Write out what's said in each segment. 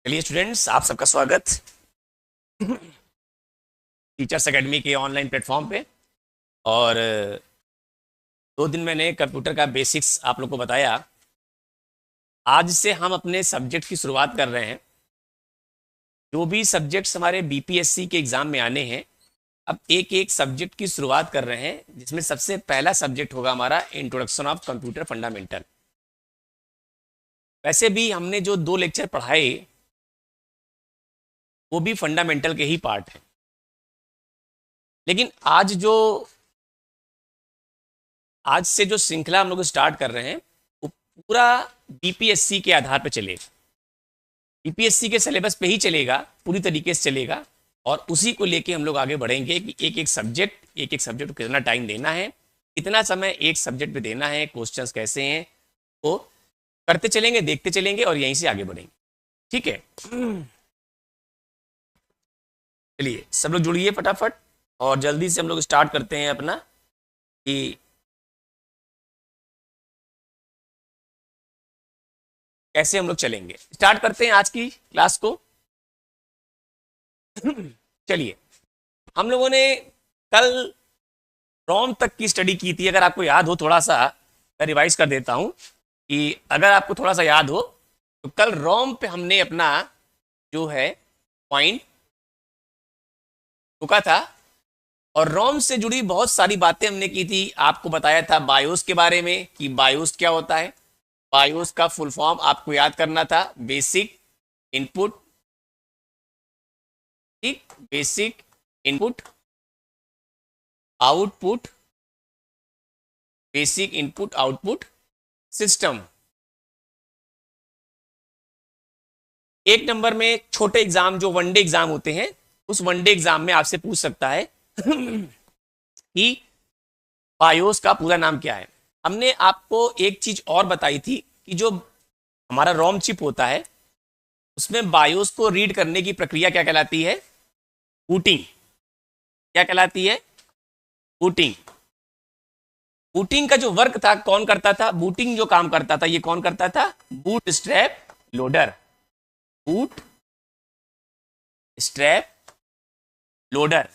चलिए स्टूडेंट्स, आप सबका स्वागत टीचर्स एकेडमी के ऑनलाइन प्लेटफॉर्म पे। और 2 दिन मैंने कंप्यूटर का बेसिक्स आप लोग को बताया। आज से हम अपने सब्जेक्ट की शुरुआत कर रहे हैं। जो भी सब्जेक्ट्स हमारे बीपीएससी के एग्जाम में आने हैं, अब एक एक सब्जेक्ट की शुरुआत कर रहे हैं, जिसमें सबसे पहला सब्जेक्ट होगा हमारा इंट्रोडक्शन ऑफ कंप्यूटर फंडामेंटल। वैसे भी हमने जो 2 लेक्चर पढ़ाए वो भी फंडामेंटल के ही पार्ट हैं, लेकिन आज से जो श्रृंखला हम लोग स्टार्ट कर रहे हैं वो पूरा बीपीएससी के आधार पर चलेगा। बीपीएससी के सिलेबस पे ही चलेगा, पूरी तरीके से चलेगा। और उसी को लेके हम लोग आगे बढ़ेंगे कि एक एक सब्जेक्ट को कितना टाइम देना है, कितना समय एक सब्जेक्ट पे देना है, क्वेश्चंस कैसे हैं, वो करते चलेंगे, देखते चलेंगे और यहीं से आगे बढ़ेंगे। ठीक है, चलिए सब लोग जुड़िए फटाफट और जल्दी से हम लोग स्टार्ट करते हैं अपना कि कैसे हम लोग चलेंगे। स्टार्ट करते हैं आज की क्लास को। चलिए, हम लोगों ने कल रोम तक की स्टडी की थी। अगर आपको याद हो, थोड़ा सा मैं रिवाइज कर देता हूं कि अगर आपको थोड़ा सा याद हो तो कल रोम पे हमने अपना जो है पॉइंट रुका था और रोम से जुड़ी बहुत सारी बातें हमने की थी। आपको बताया था बायोस के बारे में कि बायोस क्या होता है। बायोस का फुल फॉर्म आपको याद करना था, बेसिक इनपुट। ठीक, basic input output, basic input output system. एक नंबर में छोटे एग्जाम जो वनडे एग्जाम होते हैं, उस वनडे एग्जाम में आपसे पूछ सकता है कि बायोस का पूरा नाम क्या है। हमने आपको एक चीज और बताई थी कि जो हमारा रोम चिप होता है उसमें बायोस को रीड करने की प्रक्रिया क्या कहलाती है? बूटिंग। क्या कहलाती है? बूटिंग। बूटिंग का जो वर्क था कौन करता था? बूटिंग जो काम करता था ये कौन करता था? Boot strap loader. Boot strap loader.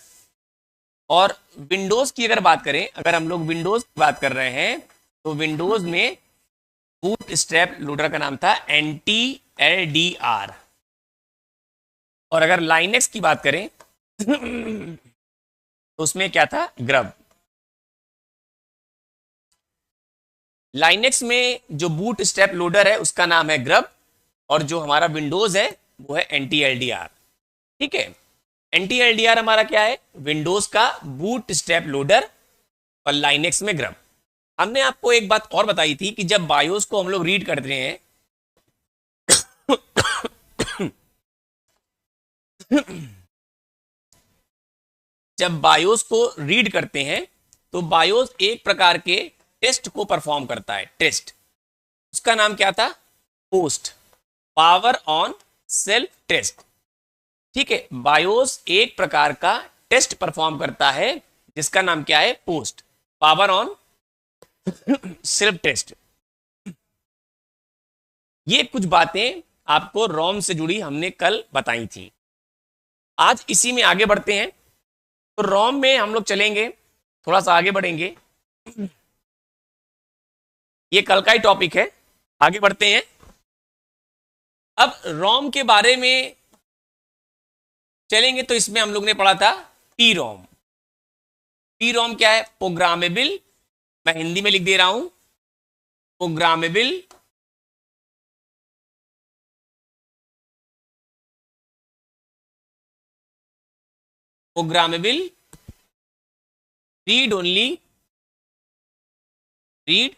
और विंडोज की अगर बात करें, अगर हम लोग विंडोज की बात कर रहे हैं तो विंडोज में बूट स्ट्रैप लोडर का नाम था एंटी एलडीआर। और अगर लाइनेक्स की बात करें तो उसमें क्या था? ग्रब। लाइनेक्स में जो बूट स्ट्रैप लोडर है उसका नाम है ग्रब, और जो हमारा विंडोज है वो है एंटी एलडीआर। ठीक है, एंटी एलडीआर हमारा क्या है? विंडोज का बूट स्ट्रैप लोडर और लाइनेक्स में ग्रब। हमने आपको एक बात और बताई थी कि जब बायोस को हम लोग रीड करते हैं जब बायोस को रीड करते हैं तो बायोस एक प्रकार के टेस्ट को परफॉर्म करता है। टेस्ट, उसका नाम क्या था? Post, power on self test. ठीक है, बायोस एक प्रकार का टेस्ट परफॉर्म करता है जिसका नाम क्या है? Post, power on self test. ये कुछ बातें आपको रोम से जुड़ी हमने कल बताई थी। आज इसी में आगे बढ़ते हैं। तो रोम में हम लोग चलेंगे, थोड़ा सा आगे बढ़ेंगे। ये कल का ही टॉपिक है, आगे बढ़ते हैं। अब रोम के बारे में चलेंगे तो इसमें हम लोग ने पढ़ा था पी रोम। पी रोम क्या है? प्रोग्रामेबल, मैं हिंदी में लिख दे रहा हूं, programmable programmable read only, read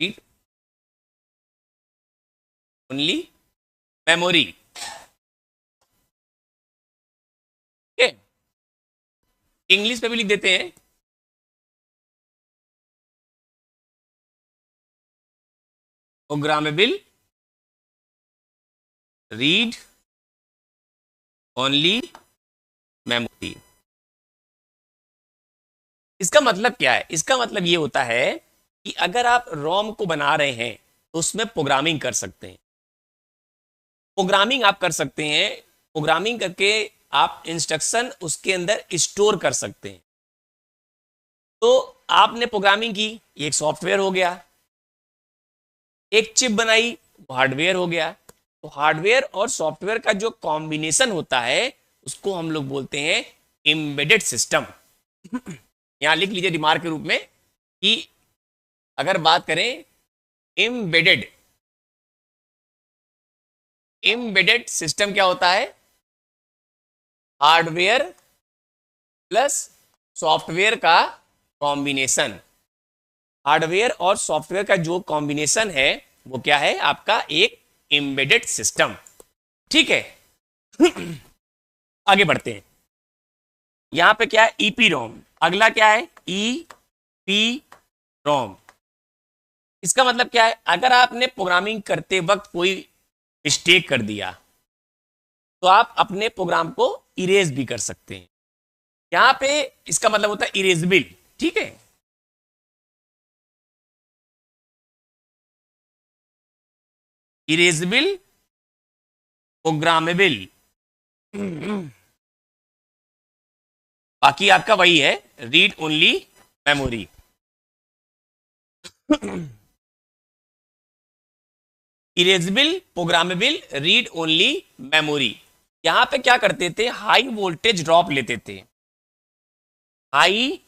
read only memory. English में भी लिख देते हैं, प्रोग्रामेबल रीड ओनली मेमोरी। इसका मतलब क्या है? इसका मतलब ये होता है कि अगर आप रोम को बना रहे हैं तो उसमें प्रोग्रामिंग कर सकते हैं। प्रोग्रामिंग आप कर सकते हैं, प्रोग्रामिंग करके आप इंस्ट्रक्शन उसके अंदर स्टोर कर सकते हैं। तो आपने प्रोग्रामिंग की, ये एक सॉफ्टवेयर हो गया। एक चिप बनाई, वो हार्डवेयर हो गया। तो हार्डवेयर और सॉफ्टवेयर का जो कॉम्बिनेशन होता है उसको हम लोग बोलते हैं एम्बेडेड सिस्टम। यहां लिख लीजिए रिमार्क के रूप में कि अगर बात करें एम्बेडेड, एम्बेडेड सिस्टम क्या होता है? हार्डवेयर प्लस सॉफ्टवेयर का कॉम्बिनेशन। हार्डवेयर और सॉफ्टवेयर का जो कॉम्बिनेशन है वो क्या है? आपका एक एम्बेडेड सिस्टम। ठीक है। आगे बढ़ते हैं। यहां पे क्या है? ईपी रोम। अगला क्या है? E P ROM. इसका मतलब क्या है? अगर आपने प्रोग्रामिंग करते वक्त कोई मिस्टेक कर दिया तो आप अपने प्रोग्राम को इरेज भी कर सकते हैं। यहां पे इसका मतलब होता है इरेजेबल। ठीक है। Erasable, programmable. बाकी आपका वही है, read only memory. Erasable, programmable, read only memory. यहां पे क्या करते थे? हाई वोल्टेज ड्रॉप लेते थे। High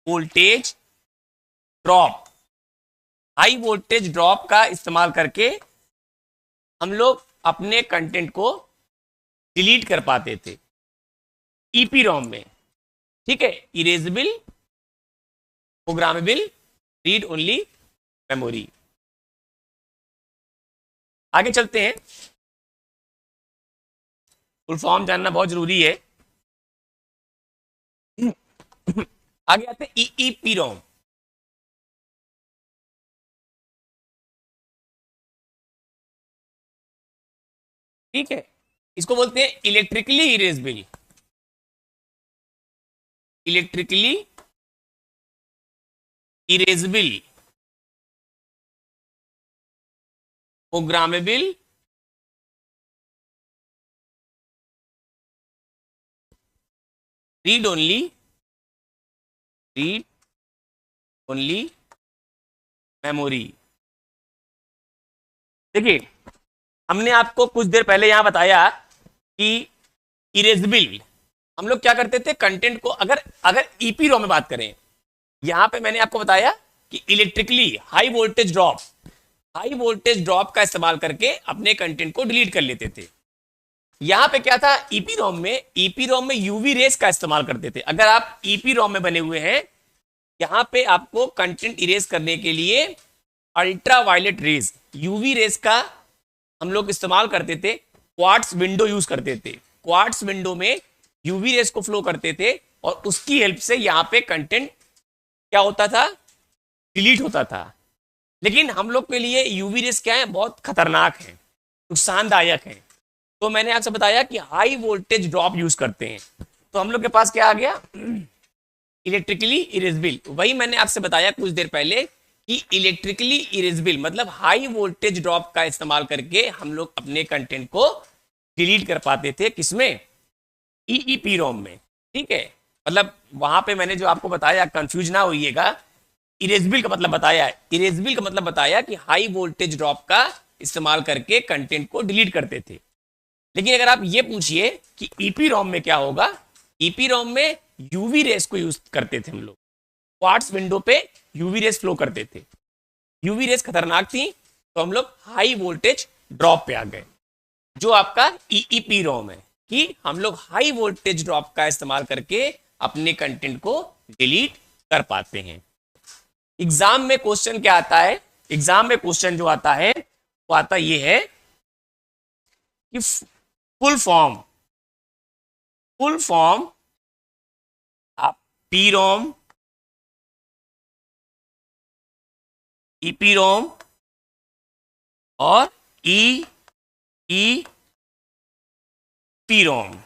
voltage drop, high voltage drop का इस्तेमाल करके हम लोग अपने कंटेंट को डिलीट कर पाते थे ईपी रोम में। ठीक है। Erasable, programmable, read only memory. आगे चलते हैं। फुल फॉर्म जानना बहुत जरूरी है। आगे आते हैं ईईपी रोम। ठीक है। इसको बोलते हैं electrically erasable. Electrically erasable, programmable, read only, read only memory. देखिए, हमने आपको कुछ देर पहले यहां बताया कि इरेजेबल हम लोग क्या करते थे? कंटेंट को अगर अगर ईपी रोम में बात करें, यहां पे मैंने आपको बताया कि electrically high voltage drop, high voltage drop का इस्तेमाल करके अपने कंटेंट को डिलीट कर लेते थे। यहां पे क्या था? ईपी रोम में, ईपी रोम में यूवी रेस का इस्तेमाल करते थे। अगर आप ईपी रोम में बने हुए हैं, यहां पे आपको कंटेंट इरेज करने के लिए ultra violet rays, UV rays का हम लोग इस्तेमाल करते थे। क्वार्ट्स विंडो यूज करते थे। क्वार्ट्स विंडो में यूवी रेस को फ्लो करते थे और उसकी हेल्प से यहां पे कंटेंट क्या होता था? डिलीट होता था। लेकिन हम लोग के लिए यूवी रेस क्या है? बहुत खतरनाक है, नुकसानदायक है। तो मैंने आपसे बताया कि हाई वोल्टेज ड्रॉप यूज करते हैं। तो हम लोग के पास क्या आ गया? Electrically erasable. वही मैंने आपसे बताया कुछ देर पहले कि इलेक्ट्रिकली इरेजेबल मतलब हाई वोल्टेज ड्रॉप का इस्तेमाल करके हम लोग अपने कंटेंट को डिलीट कर पाते थे। किसमें? ईईपी रोम में। ठीक है। मतलब वहां पे मैंने जो आपको बताया, कंफ्यूज ना होइएगा, इरेजेबल का मतलब बताया है, इरेजेबल का मतलब बताया कि हाई वोल्टेज ड्रॉप का इस्तेमाल करके कंटेंट को डिलीट करते थे। लेकिन अगर आप ये पूछिए कि ईपी रोम में क्या होगा, ईपी रोम में यूवी रेस को यूज करते थे हम लोग। क्वार्ट्स विंडो पे यूवी रेस फ्लो करते थे। यूवी रेस खतरनाक थी, तो हम लोग हाई वोल्टेज ड्रॉप पे आ गए, जो आपका ईईपी रोम है, कि हम लोग हाई वोल्टेज ड्रॉप का इस्तेमाल करके अपने कंटेंट को डिलीट कर पाते हैं। एग्जाम में क्वेश्चन क्या आता है? एग्जाम में क्वेश्चन जो आता है वो आता ये है कि फुल फॉर्म, फुल फॉर्म आप पी रोम, ईपी रोम और ई ई पी रोम,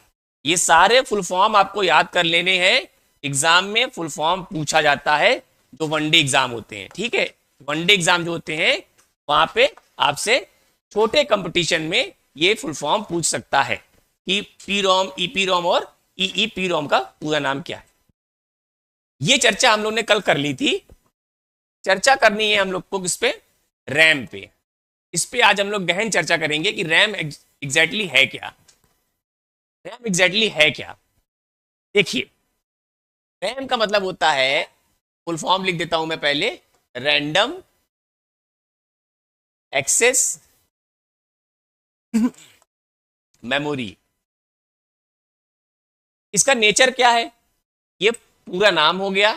ये सारे फुल फॉर्म आपको याद कर लेने हैं एग्जाम में फुल फॉर्म पूछा जाता है जो वनडे एग्जाम होते हैं, ठीक है। वनडे एग्जाम जो होते हैं वहां पे आपसे छोटे कंपटीशन में ये फुल फॉर्म पूछ सकता है कि पी रोम, ईपी रोम और ईईपी रोम का पूरा नाम क्या है। ये चर्चा हम लोग ने कल कर ली थी। चर्चा करनी है हम लोग को किस पे, रैम पे। इस पे आज हम लोग गहन चर्चा करेंगे कि रैम एग्जैक्टली है क्या। रैम एग्जैक्टली है क्या, देखिए रैम का मतलब होता है, फुल फॉर्म लिख देता हूं मैं पहले, रैंडम एक्सेस मेमोरी। इसका नेचर क्या है, ये पूरा नाम हो गया।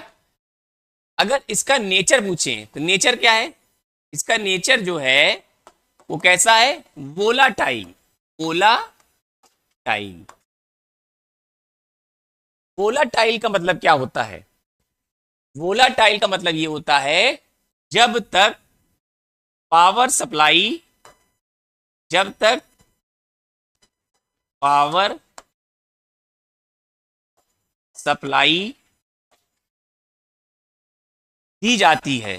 अगर इसका नेचर पूछें तो नेचर क्या है, इसका नेचर जो है वो कैसा है, वोलाटाइल। वोलाटाइल, वोलाटाइल का मतलब क्या होता है, वोलाटाइल का मतलब ये होता है जब तक पावर सप्लाई, जब तक पावर सप्लाई दी जाती है,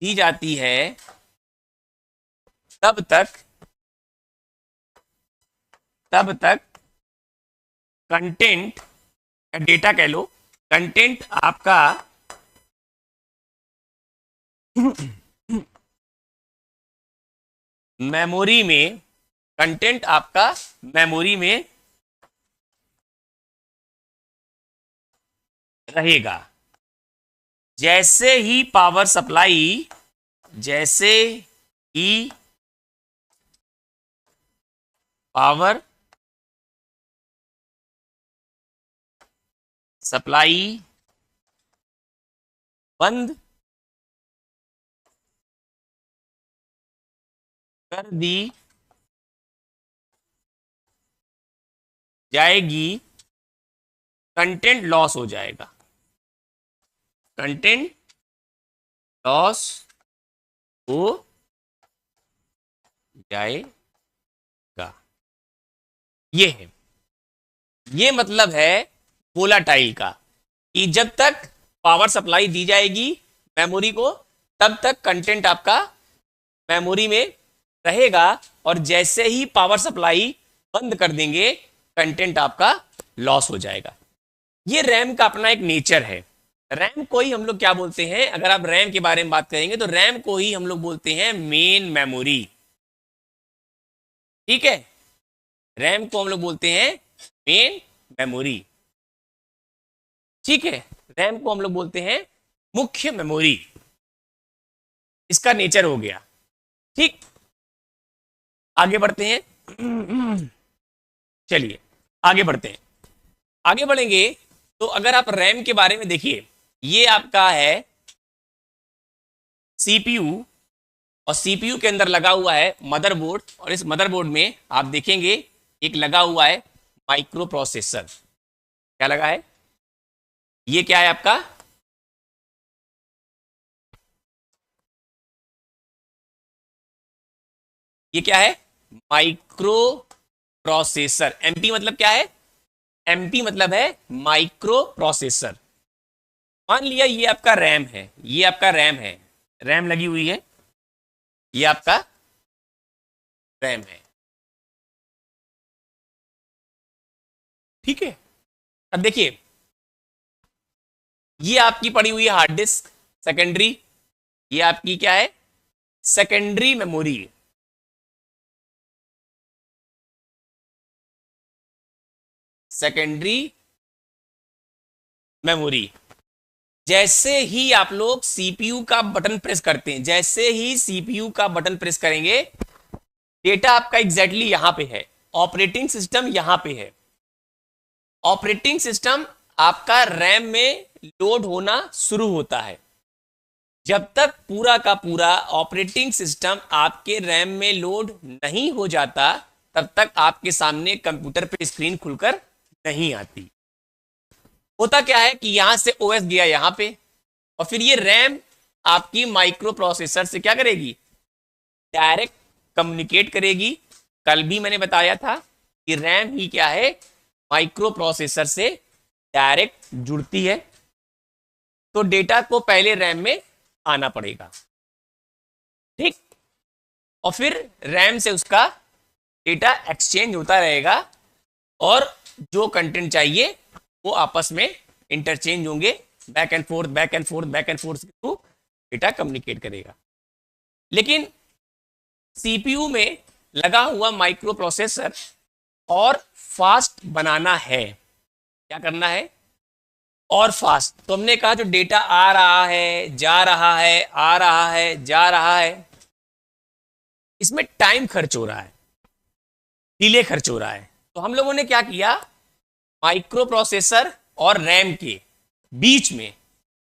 दी जाती है, तब तक कंटेंट या डेटा कह लो, कंटेंट आपका मेमोरी में, कंटेंट आपका मेमोरी में रहेगा। जैसे ही पावर सप्लाई, जैसे ही पावर सप्लाई बंद कर दी जाएगी, कंटेंट लॉस हो जाएगा, कंटेंट लॉस हो जाएगा। ये है, ये मतलब है वोलाटाइल का, कि जब तक पावर सप्लाई दी जाएगी मेमोरी को तब तक कंटेंट आपका मेमोरी में रहेगा, और जैसे ही पावर सप्लाई बंद कर देंगे कंटेंट आपका लॉस हो जाएगा। ये रैम का अपना एक नेचर है। रैम को ही हम लोग क्या बोलते हैं, अगर आप रैम के बारे में बात करेंगे तो रैम को ही हम लोग बोलते हैं मेन मेमोरी, ठीक है। रैम को हम लोग बोलते हैं मेन मेमोरी, ठीक है। रैम को हम लोग बोलते हैं मुख्य मेमोरी, इसका नेचर हो गया, ठीक। आगे बढ़ते हैं, चलिए आगे बढ़ते हैं। आगे बढ़ेंगे तो अगर आप रैम के बारे में देखिए, ये आपका है सीपीयू, और सीपीयू के अंदर लगा हुआ है मदरबोर्ड, और इस मदरबोर्ड में आप देखेंगे एक लगा हुआ है माइक्रो प्रोसेसर। क्या लगा है, ये क्या है आपका, ये क्या है, माइक्रो प्रोसेसर। एमपी मतलब क्या है, एमपी मतलब है माइक्रो प्रोसेसर। मान लिया ये आपका रैम है, ये आपका रैम है, रैम लगी हुई है, ये आपका रैम है, ठीक है। अब देखिए ये आपकी पड़ी हुई है हार्ड डिस्क सेकेंडरी, ये आपकी क्या है, सेकेंडरी मेमोरी, सेकेंडरी मेमोरी। जैसे ही आप लोग सीपीयू का बटन प्रेस करते हैं, जैसे ही सीपीयू का बटन प्रेस करेंगे डेटा आपका एग्जैक्टली यहां पे है, ऑपरेटिंग सिस्टम यहां पे है। ऑपरेटिंग सिस्टम आपका रैम में लोड होना शुरू होता है। जब तक पूरा का पूरा ऑपरेटिंग सिस्टम आपके रैम में लोड नहीं हो जाता तब तक आपके सामने कंप्यूटर पे स्क्रीन खुलकर नहीं आती। होता क्या है कि यहां से ओएस गया यहां पे, और फिर ये रैम आपकी माइक्रो प्रोसेसर से क्या करेगी, डायरेक्ट कम्युनिकेट करेगी। कल भी मैंने बताया था कि रैम ही क्या है, माइक्रो प्रोसेसर से डायरेक्ट जुड़ती है, तो डेटा को पहले रैम में आना पड़ेगा, ठीक, और फिर रैम से उसका डेटा एक्सचेंज होता रहेगा और जो कंटेंट चाहिए वो आपस में इंटरचेंज होंगे, back and fourth back and fourth back and fourth के थ्रू डेटा कम्युनिकेट करेगा। लेकिन सीपीयू में लगा हुआ माइक्रो प्रोसेसर और फास्ट बनाना है। क्या करना है? और फास्ट। तो हमने कहा जो डेटा आ रहा है, जा रहा है, आ रहा है, जा रहा है, इसमें टाइम खर्च हो रहा है, डिले खर्च हो रहा है। तो हम लोगों ने क्या किया, माइक्रो प्रोसेसर और रैम के बीच में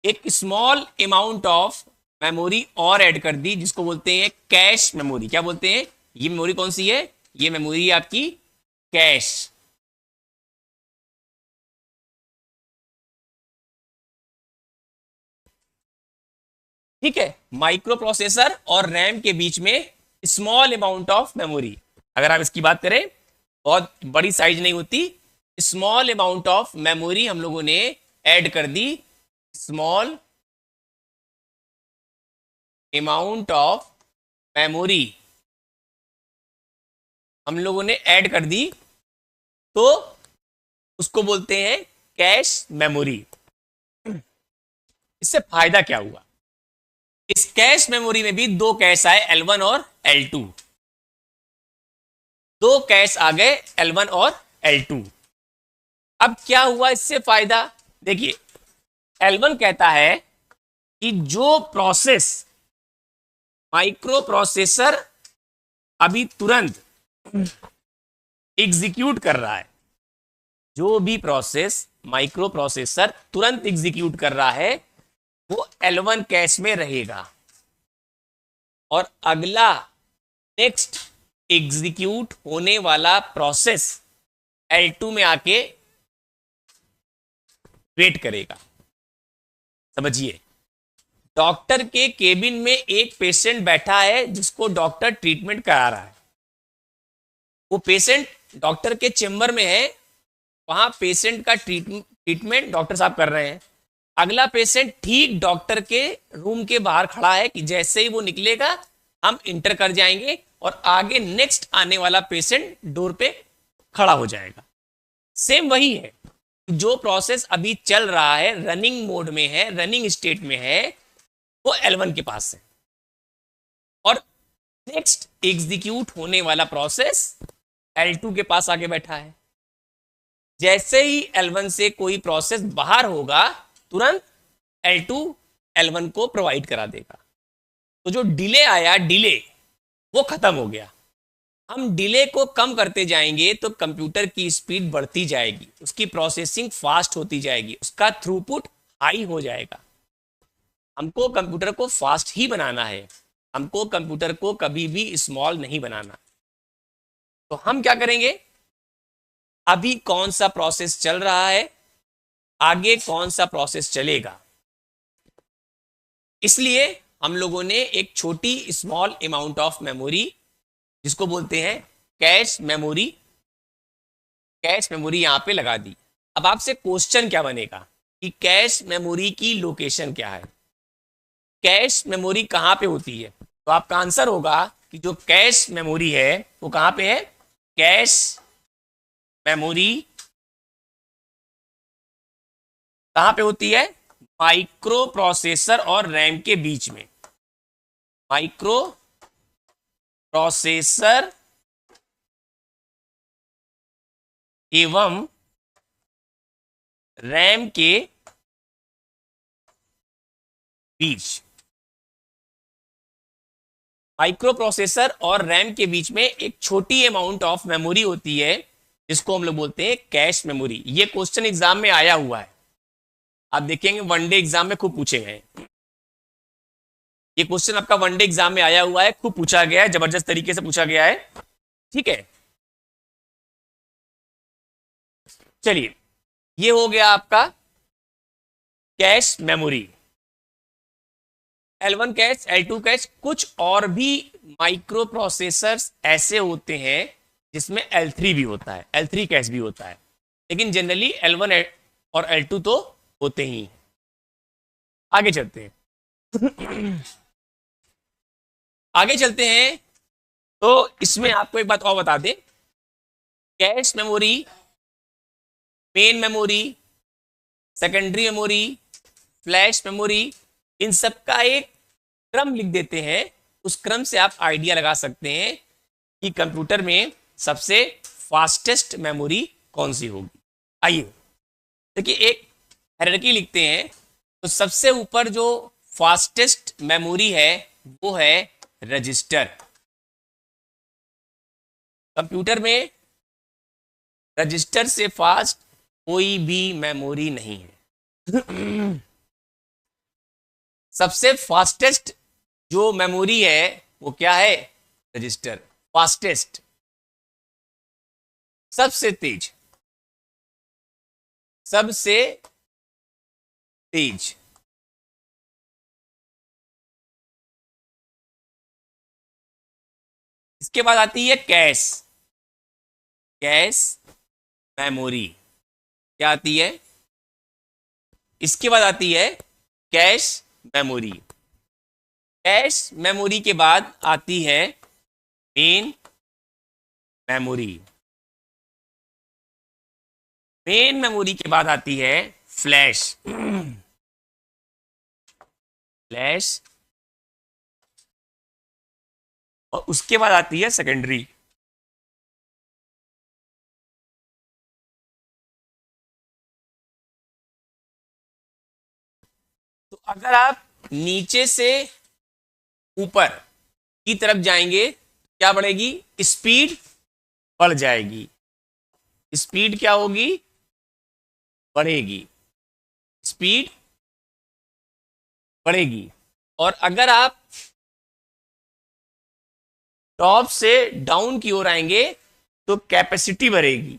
एक स्मॉल अमाउंट ऑफ मेमोरी और ऐड कर दी, जिसको बोलते हैं कैश मेमोरी। क्या बोलते हैं? ये मेमोरी कौन सी है? ये मेमोरी आपकी कैश। ठीक है, माइक्रो प्रोसेसर और रैम के बीच में स्मॉल अमाउंट ऑफ मेमोरी। अगर आप इसकी बात करें, बहुत बड़ी साइज नहीं होती, स्मॉल अमाउंट ऑफ मेमोरी हम लोगों ने ऐड कर दी। स्मॉल अमाउंट ऑफ मेमोरी हम लोगों ने ऐड कर दी, तो उसको बोलते हैं कैश मेमोरी। इससे फायदा क्या हुआ? इस कैश मेमोरी में भी दो कैश आए, L1 और L2। दो कैश आ गए, L1 और L2। अब क्या हुआ इससे फायदा? देखिए, L1 कहता है कि जो प्रोसेस माइक्रो प्रोसेसर अभी तुरंत एग्जीक्यूट कर रहा है, जो भी प्रोसेस माइक्रो प्रोसेसर तुरंत एग्जीक्यूट कर रहा है, वो L1 कैश में रहेगा, और अगला नेक्स्ट एग्जीक्यूट होने वाला प्रोसेस L2 में आके वेट करेगा। समझिए, डॉक्टर के केबिन में एक पेशेंट बैठा है जिसको डॉक्टर ट्रीटमेंट करा रहा है। वो पेशेंट डॉक्टर के चेंबर में है, वहां पेशेंट का ट्रीटमेंट डॉक्टर साहब कर रहे हैं। अगला पेशेंट ठीक डॉक्टर के रूम के बाहर खड़ा है कि जैसे ही वो निकलेगा हम इंटर कर जाएंगे और आगे नेक्स्ट आने वाला पेशेंट डोर पे खड़ा हो जाएगा। सेम वही है, जो प्रोसेस अभी चल रहा है, रनिंग मोड में है, रनिंग स्टेट में है, वो L1 के पास है, और नेक्स्ट एग्जीक्यूट होने वाला प्रोसेस L2 के पास आके बैठा है। जैसे ही L1 से कोई प्रोसेस बाहर होगा, तुरंत L2 L1 को प्रोवाइड करा देगा। तो जो डिले आया, डिले वो खत्म हो गया। हम डिले को कम करते जाएंगे तो कंप्यूटर की स्पीड बढ़ती जाएगी, उसकी प्रोसेसिंग फास्ट होती जाएगी, उसका थ्रूपुट हाई हो जाएगा। हमको कंप्यूटर को फास्ट ही बनाना है, हमको कंप्यूटर को कभी भी स्मॉल नहीं बनाना। तो हम क्या करेंगे, अभी कौन सा प्रोसेस चल रहा है, आगे कौन सा प्रोसेस चलेगा, इसलिए हम लोगों ने एक छोटी स्मॉल अमाउंट ऑफ मेमोरी, जिसको बोलते हैं कैश मेमोरी, कैश मेमोरी यहां पे लगा दी। अब आपसे क्वेश्चन क्या बनेगा कि कैश मेमोरी की लोकेशन क्या है, कैश मेमोरी कहां पे होती है? तो आपका आंसर होगा कि जो कैश मेमोरी है वो कहां पे है? कैश मेमोरी कहां पे होती है? माइक्रो प्रोसेसर और रैम के बीच में। माइक्रो प्रोसेसर एवं रैम के बीच, माइक्रो प्रोसेसर और रैम के बीच में एक छोटी अमाउंट ऑफ मेमोरी होती है, जिसको हम लोग बोलते हैं कैश मेमोरी। ये क्वेश्चन एग्जाम में आया हुआ है, आप देखेंगे वनडे एग्जाम में खूब पूछे गए। ये क्वेश्चन आपका वनडे एग्जाम में आया हुआ है, खूब पूछा गया है, जबरदस्त तरीके से पूछा गया है। ठीक है, चलिए, ये हो गया आपका cache memory. L1 cash, L2 cash. कुछ और भी माइक्रो प्रोसेसर्स ऐसे होते हैं जिसमें L3 भी होता है, L3 कैश भी होता है। लेकिन जनरली L1 और L2 तो होते ही। आगे चलते हैं। आगे चलते हैं तो इसमें आपको एक बात और बता दें, cache memory, main memory, secondary memory, flash memory, इन सब का एक क्रम लिख देते हैं। उस क्रम से आप आइडिया लगा सकते हैं कि कंप्यूटर में सबसे फास्टेस्ट मेमोरी कौन सी होगी। आइए देखिए, एक हायरार्की लिखते हैं तो सबसे ऊपर जो फास्टेस्ट मेमोरी है वो है रजिस्टर। कंप्यूटर में रजिस्टर से फास्ट कोई भी मेमोरी नहीं है। सबसे फास्टेस्ट जो मेमोरी है वो क्या है? रजिस्टर। फास्टेस्ट, सबसे तेज, सबसे तेज। इसके बाद आती है कैश, कैश मेमोरी। क्या आती है? इसके बाद आती है कैश मेमोरी। कैश मेमोरी के बाद आती है मेन मेमोरी। मेन मेमोरी के बाद आती है फ्लैश। फ्लैश, और उसके बाद आती है सेकेंडरी। तो अगर आप नीचे से ऊपर की तरफ जाएंगे क्या बढ़ेगी? स्पीड बढ़ जाएगी। स्पीड क्या होगी? बढ़ेगी। स्पीड बढ़ेगी। और अगर आप टॉप से डाउन की ओर आएंगे तो कैपेसिटी बढ़ेगी।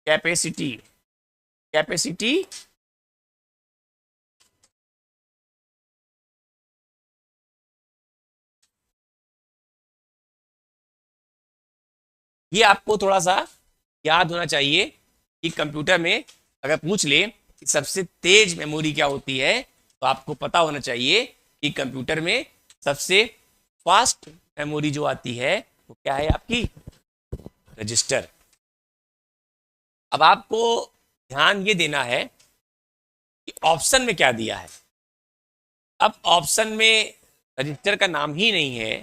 कैपेसिटी, कैपेसिटी ये आपको थोड़ा सा याद होना चाहिए कि कंप्यूटर में अगर पूछ ले कि सबसे तेज मेमोरी क्या होती है तो आपको पता होना चाहिए कि कंप्यूटर में सबसे फास्ट मेमोरी जो आती है वो क्या है? आपकी रजिस्टर। अब आपको ध्यान ये देना है कि ऑप्शन में क्या दिया है। अब ऑप्शन में रजिस्टर का नाम ही नहीं है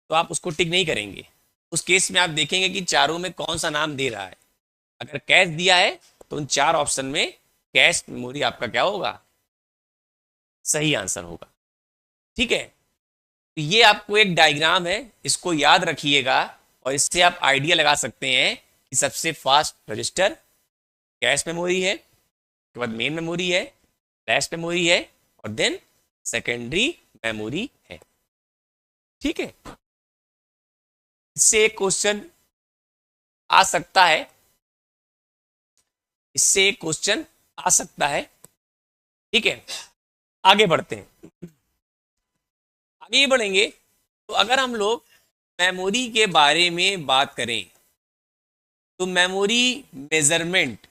तो आप उसको टिक नहीं करेंगे। उस केस में आप देखेंगे कि चारों में कौन सा नाम दे रहा है। अगर कैश दिया है तो उन चार ऑप्शन में कैश मेमोरी आपका क्या होगा? सही आंसर होगा। ठीक है, तो ये आपको एक डायग्राम है, इसको याद रखिएगा और इससे आप आइडिया लगा सकते हैं कि सबसे फास्ट रजिस्टर कैश मेमोरी है, उसके बाद मेन मेमोरी है, फ्लैश मेमोरी है और देन सेकेंडरी मेमोरी है। ठीक है, इससे एक क्वेश्चन आ सकता है, इससे एक क्वेश्चन आ सकता है। ठीक है, आगे बढ़ते हैं। आगे बढ़ेंगे तो अगर हम लोग मेमोरी के बारे में बात करें तो memory measurement,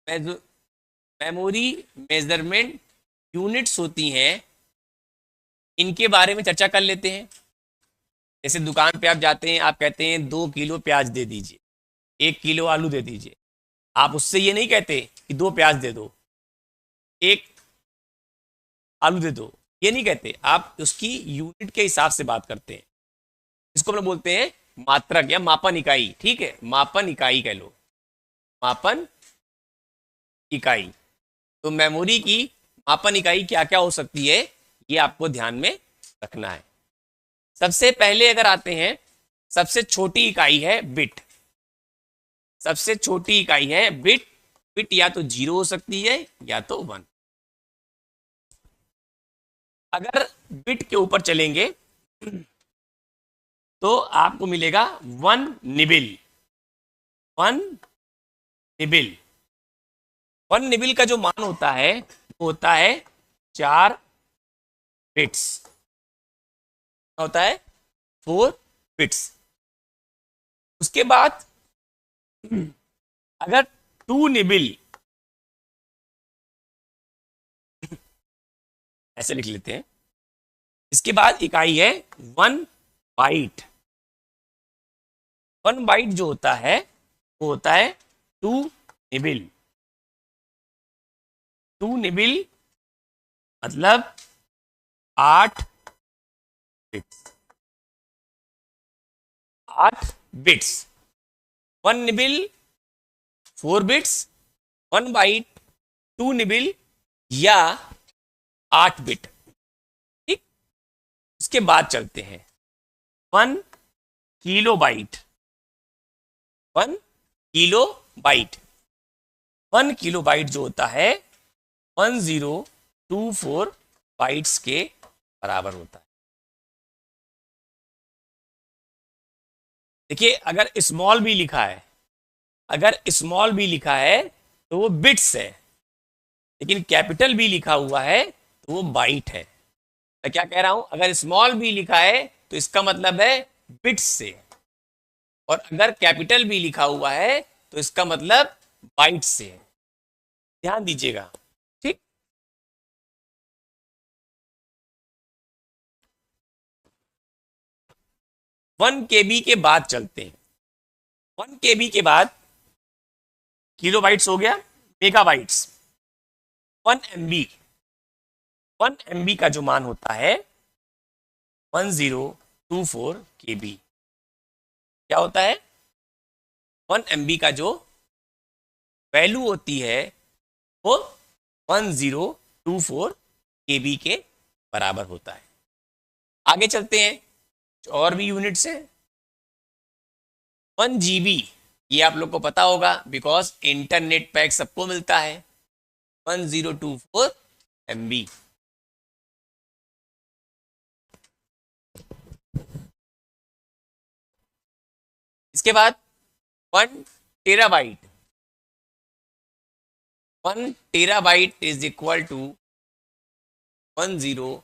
memory measurement units होती हैं, इनके बारे में चर्चा कर लेते हैं। जैसे दुकान पे आप जाते हैं, आप कहते हैं 2 किलो प्याज दे दीजिए, 1 किलो आलू दे दीजिए। आप उससे ये नहीं कहते कि 2 प्याज दे दो, 1 आलू दे दो, ये नहीं कहते। आप उसकी यूनिट के हिसाब से बात करते हैं। इसको हम लोग बोलते हैं मात्रक या मापन इकाई। ठीक है, मापन इकाई कह लो, मापन इकाई। तो मेमोरी की मापन इकाई क्या क्या हो सकती है ये आपको ध्यान में रखना है। सबसे पहले अगर आते हैं, सबसे छोटी इकाई है बिट। सबसे छोटी इकाई है बिट। बिट या तो 0 हो सकती है या तो 1। अगर बिट के ऊपर चलेंगे तो आपको मिलेगा 1 निबिल। 1 निबिल, 1 निबिल का जो मान होता है वो होता है 4 बिट्स। होता है 4 बिट्स। उसके बाद अगर 2 निबिल, ऐसे लिख लेते हैं, इसके बाद इकाई है 1 बाइट। 1 बाइट जो होता है वो होता है 2 निबिल। 2 निबिल मतलब 8 bits. 8 bits. 1 nibble 4 bits, 1 byte 2 nibble या 8 बिट। ठीक, उसके बाद चलते हैं 1 kilobyte. 1 kilobyte. 1 kilobyte जो होता है 1024 बाइट्स के बराबर होता है। देखिए, अगर स्मॉल बी लिखा है, अगर स्मॉल बी लिखा है तो वो बिट्स है, लेकिन कैपिटल बी लिखा हुआ है तो वो बाइट है। मैं क्या कह रहा हूं, अगर स्मॉल बी लिखा है तो इसका मतलब है बिट्स से, और अगर कैपिटल बी लिखा हुआ है तो इसका मतलब बाइट से है। ध्यान दीजिएगा। ठीक, 1 KB के बाद चलते हैं। 1 KB के बाद किलो बाइट्स हो गया, मेगा बाइट्स। 1 MB, 1 MB का जो मान होता है 1024 KB। क्या होता है, 1 MB का जो वैल्यू होती है वो 1024 KB के बराबर होता है। आगे चलते हैं, और भी यूनिट्स हैं। 1 GB, ये आप लोग को पता होगा बिकॉज इंटरनेट पैक सबको मिलता है। 1024 MB। इसके बाद 1 terabyte. 1 terabyte is equal to 10।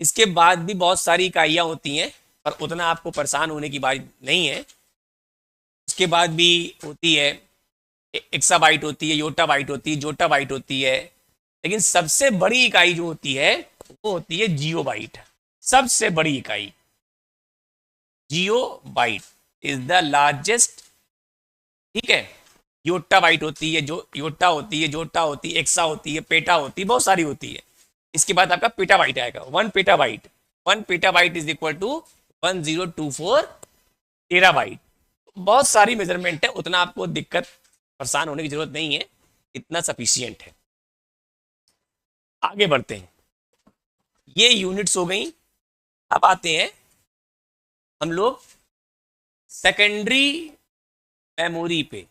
इसके बाद भी बहुत सारी इकाइयां होती हैं, पर उतना आपको परेशान होने की बात नहीं है। उसके बाद भी होती है, एक्साबाइट होती है, योटाबाइट होती है, जोटाबाइट होती है, लेकिन सबसे बड़ी इकाई जो होती है वो होती है जियोबाइट। सबसे बड़ी इकाई जियोबाइट इज द लार्जेस्ट। ठीक है, योटा बाइट होती है, जो योटा होती है, जोटा होती है, एक्सा होती है, पेटा होती है, बहुत सारी होती है। इसके बाद आपका पेटाबाइट आएगा। 1 petabyte. 1 petabyte is equal to 1024 terabyte. बहुत सारी मेजरमेंट है, उतना आपको दिक्कत परेशान होने की जरूरत नहीं है, इतना सफिशियंट है। आगे बढ़ते हैं, ये यूनिट्स हो गई। अब आते हैं हम लोग सेकेंडरी मेमोरी पे।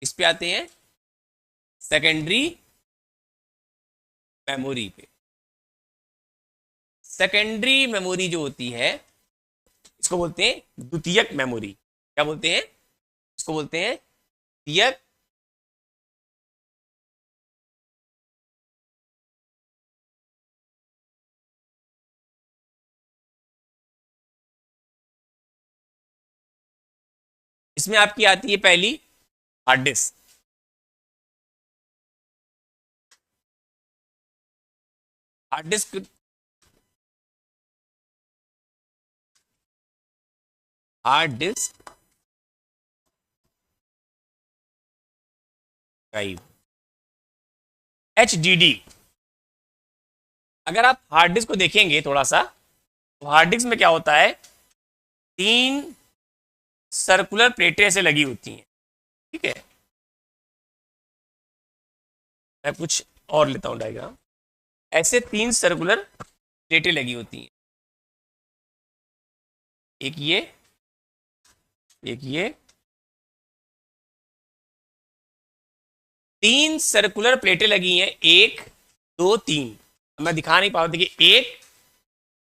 इस पे आते हैं सेकेंडरी मेमोरी पे। सेकेंडरी मेमोरी जो होती है इसको बोलते हैं द्वितीयक मेमोरी। क्या बोलते हैं, इसको बोलते हैं द्वितीयक इसमें आपकी आती है पहली hard disk. Hard disk hard disk drive, HDD। अगर आप हार्ड डिस्क को देखेंगे थोड़ा सा, तो हार्ड डिस्क में क्या होता है, 3 सर्कुलर प्लेटें ऐसे लगी होती हैं। ठीक है, मैं कुछ और लेता हूं डायग्राम। ऐसे 3 सर्कुलर प्लेटें लगी होती हैं, एक ये, एक ये। 3 सर्कुलर प्लेटें लगी हैं, 1 2 3। मैं दिखा नहीं पाऊँ, देखिए 1